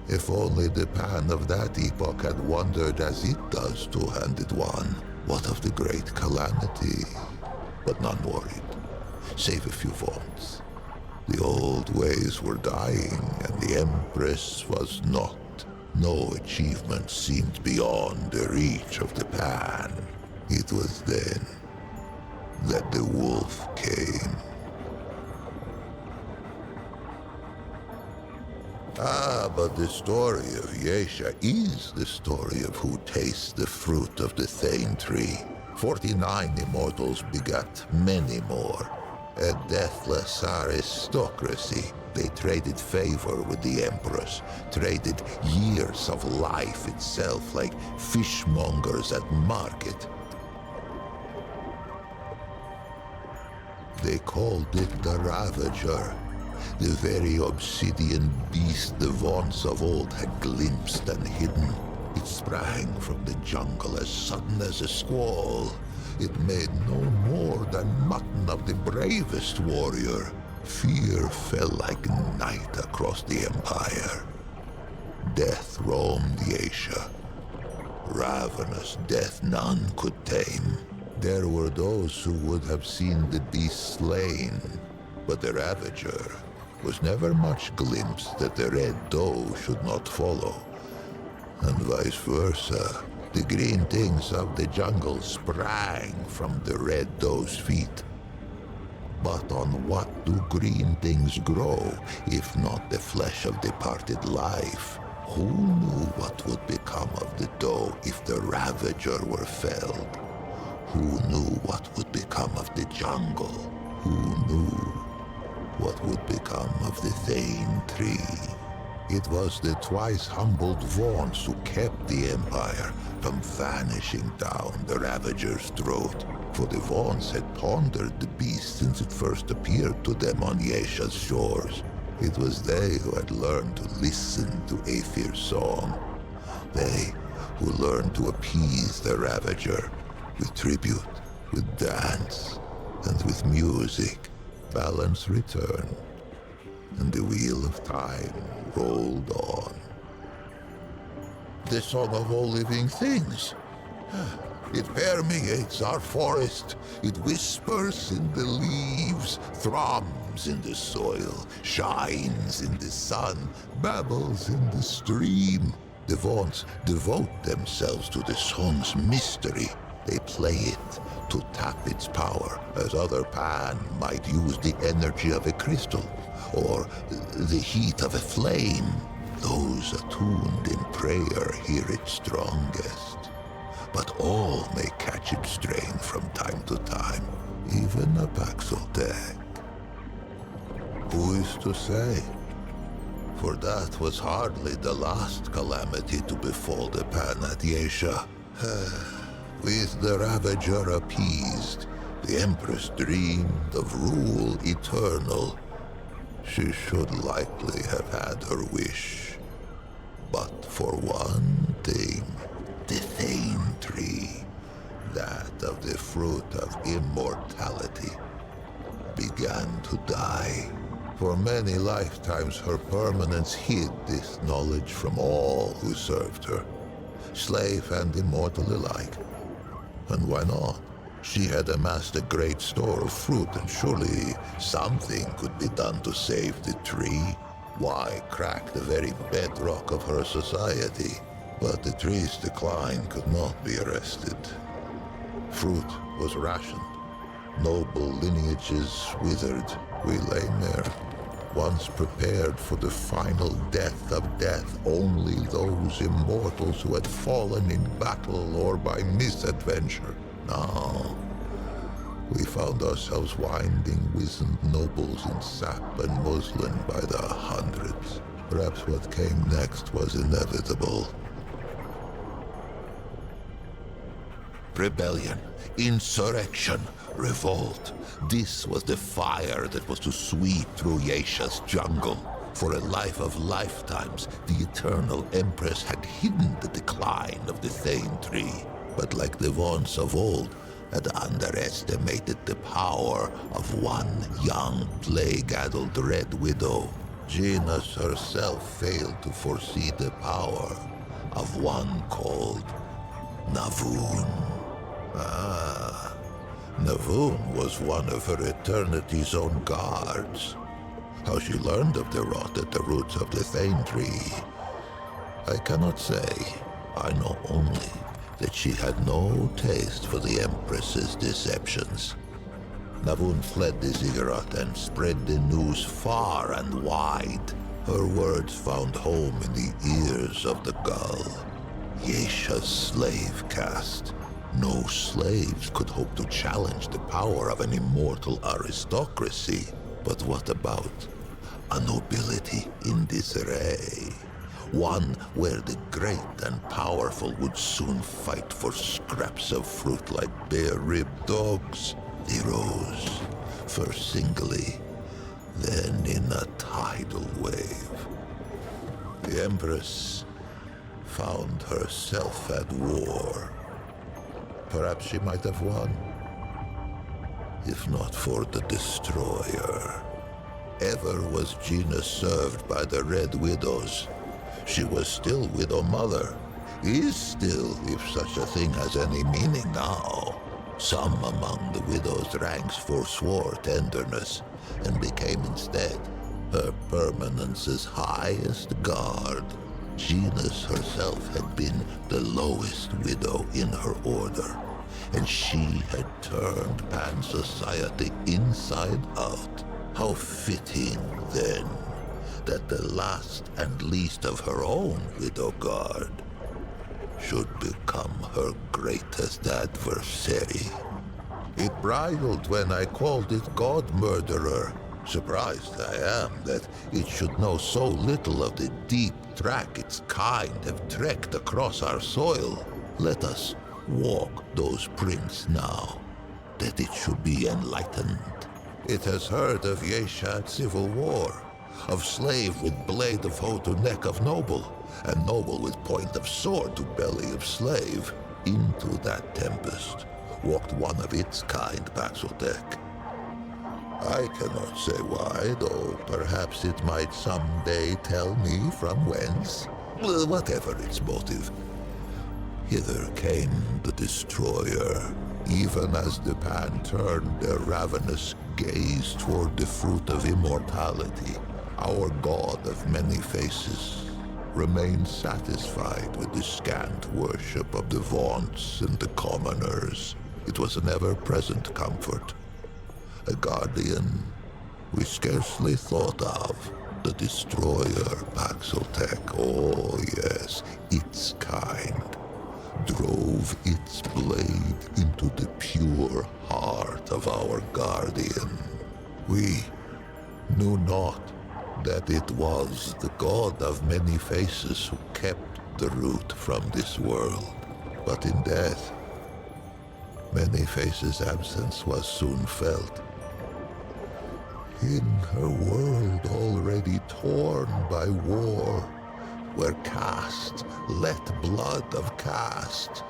If only the pan of that epoch had wandered as it does two-handed one. What of the great calamity? But none worried, save a few vaunts. The old ways were dying, and the Empress was not. No achievement seemed beyond the reach of the pan. It was then that the wolf came. But the story of Yesha is the story of who tastes the fruit of the Thane tree. 49 immortals begat many more. A deathless aristocracy. They traded favor with the Empress, traded years of life itself like fishmongers at market. They called it the Ravager. The very obsidian beast the vaunts of old had glimpsed and hidden. It sprang from the jungle as sudden as a squall. It made no more than mutton of the bravest warrior. Fear fell like night across the empire. Death roamed Yesha. Ravenous death none could tame. There were those who would have seen the beast slain, but the Ravager was never much glimpsed that the red doe should not follow, and vice versa. The green things of the jungle sprang from the red doe's feet. But on what do green things grow, if not the flesh of departed life? Who knew what would become of the doe if the Ravager were felled? Who knew what would become of the jungle? Who knew what would become of the Thane tree? It was the twice humbled Vaughn's who kept the Empire from vanishing down the Ravager's throat, for the Vaughn's had pondered the beast since it first appeared to them on Yesha's shores. It was they who had learned to listen to Aethir's song. They who learned to appease the Ravager with tribute, with dance, and with music. Balance returned, and the wheel of time rolled on. The song of all living things. It permeates our forest. It whispers in the leaves, thrums in the soil, shines in the sun, babbles in the stream. The Vaughn's devote themselves to the song's mystery. They play it to tap its power, as other pan might use the energy of a crystal, or the heat of a flame. Those attuned in prayer hear it strongest, but all may catch its strain from time to time, even a Paxeltech. Who is to say? For that was hardly the last calamity to befall the pan at Yesha. With the Ravager appeased, the Empress dreamed of rule eternal. She should likely have had her wish. But for one thing, the Thane tree, that of the fruit of immortality, began to die. For many lifetimes her permanence hid this knowledge from all who served her, slave and immortal alike. And why not? She had amassed a great store of fruit, and surely something could be done to save the tree. Why crack the very bedrock of her society? But the tree's decline could not be arrested. Fruit was rationed. Noble lineages withered. We lay mere once prepared for the final death of death only those immortals who had fallen in battle or by misadventure. Now, we found ourselves winding wizened nobles in sap and muslin by the hundreds. Perhaps what came next was inevitable. Rebellion, insurrection, revolt. This was the fire that was to sweep through Yesha's jungle. For a life of lifetimes, the Eternal Empress had hidden the decline of the Thane Tree. But like the Vaughn's of old, had underestimated the power of one young, plague-addled Red Widow. Genus herself failed to foresee the power of one called Navun. Navun was one of her Eternity's own guards. How she learned of the rot at the roots of the Thane Tree, I cannot say. I know only that she had no taste for the Empress's deceptions. Navun fled the ziggurat and spread the news far and wide. Her words found home in the ears of the gull. Yesha's slave caste. No slaves could hope to challenge the power of an immortal aristocracy. But what about a nobility in disarray? One where the great and powerful would soon fight for scraps of fruit like bare-ribbed dogs. They rose, first singly, then in a tidal wave. The Empress found herself at war. Perhaps she might have won, if not for the Destroyer. Ever was Gina served by the Red Widows. She was still Widow Mother, is still, if such a thing has any meaning now. Some among the widow's ranks forswore tenderness, and became instead her permanence's highest guard. Genus herself had been the lowest widow in her order, and she had turned Pan society inside out. How fitting, then, that the last and least of her own widow guard should become her greatest adversary. It bridled when I called it God-murderer. Surprised I am that it should know so little of the deep track its kind have trekked across our soil. Let us walk those prints now, that it should be enlightened. It has heard of Yesha civil war, of slave with blade of hoe to neck of noble, and noble with point of sword to belly of slave. Into that tempest walked one of its kind, Paxeltech. I cannot say why, though perhaps it might someday tell me from whence. Whatever its motive, hither came the Destroyer, even as the Pan turned their ravenous gaze toward the fruit of immortality. Our god of many faces remained satisfied with the scant worship of the vaunts and the commoners. It was an ever-present comfort. A guardian we scarcely thought of. The Destroyer, Paxeltech, oh yes, its kind, drove its blade into the pure heart of our guardian. We knew not that it was the god of many faces who kept the root from this world. But in death, many faces' absence was soon felt. In her world already torn by war, where caste let blood of caste,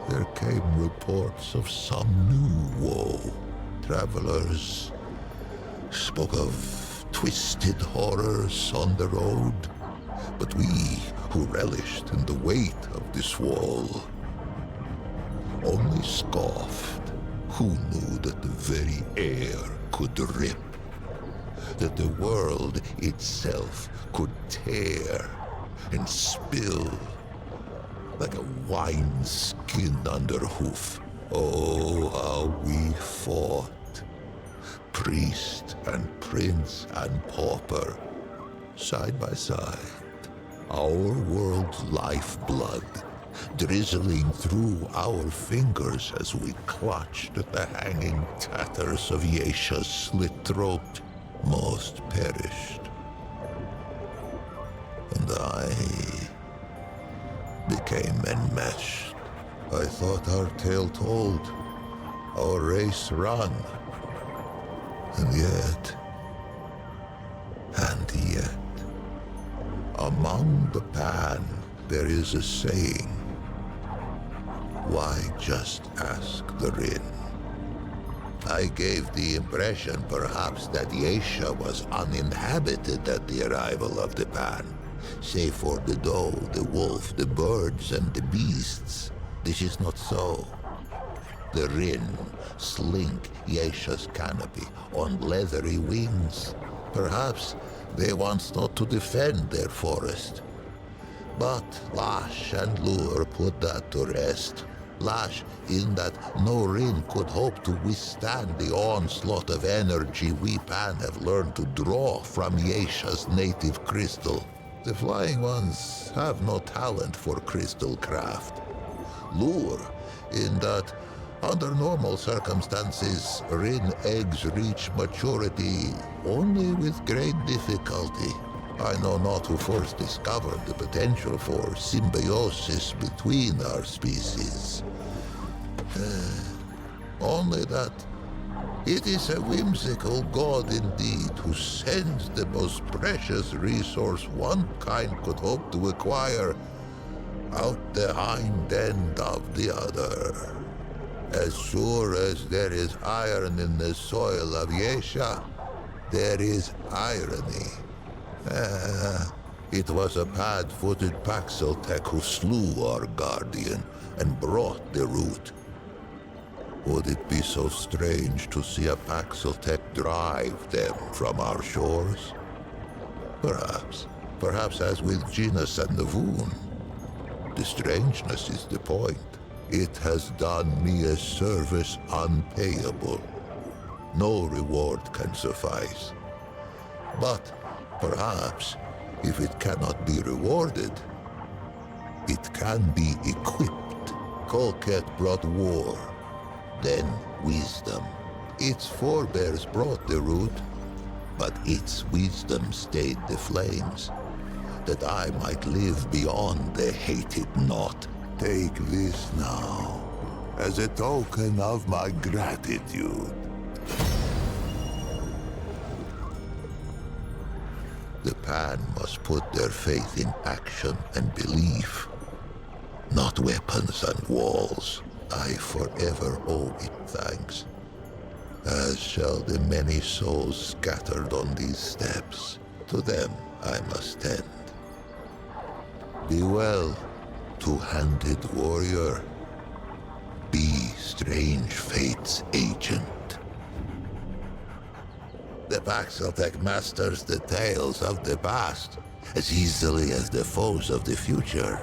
there came reports of some new woe. Travelers spoke of twisted horrors on the road, but we who relished in the weight of this wall only scoffed. Who knew that the very air could rip, that the world itself could tear and spill like a wineskin under hoof? Oh, how we fought, Priest and prince and pauper, side by side. Our world's lifeblood drizzling through our fingers as we clutched at the hanging tatters of Yesha's slit throat. Most perished. And I became enmeshed. I thought our tale told, our race run. And yet, among the Pan, there is a saying. Why just ask the Rin? I gave the impression perhaps that Yesha was uninhabited at the arrival of the Pan, save for the doe, the wolf, the birds, and the beasts. This is not so. The Rin slink Yesha's canopy on leathery wings. Perhaps they want not to defend their forest. But Lash and Lure put that to rest. Lash in that no Rin could hope to withstand the onslaught of energy we Pan have learned to draw from Yesha's native crystal. The Flying Ones have no talent for crystal craft. Lure in that under normal circumstances, Rin eggs reach maturity only with great difficulty. I know not who first discovered the potential for symbiosis between our species. Only that it is a whimsical god indeed who sends the most precious resource one kind could hope to acquire out the hind end of the other. As sure as there is iron in the soil of Yesha, there is irony. It was a pad-footed Paxeltech who slew our guardian and brought the root. Would it be so strange to see a Paxeltech drive them from our shores? Perhaps. Perhaps as with Genus and Navoon. The strangeness is the point. It has done me a service unpayable. No reward can suffice. But perhaps, if it cannot be rewarded, it can be equipped. Colket brought war, then wisdom. Its forebears brought the root, but its wisdom stayed the flames, that I might live beyond the hated knot. Take this now, as a token of my gratitude. The Pan must put their faith in action and belief, not weapons and walls. I forever owe it thanks, as shall the many souls scattered on these steps. To them I must tend. Be well, two-handed warrior. Be strange fate's agent. The Paxeltech masters the tales of the past as easily as the foes of the future.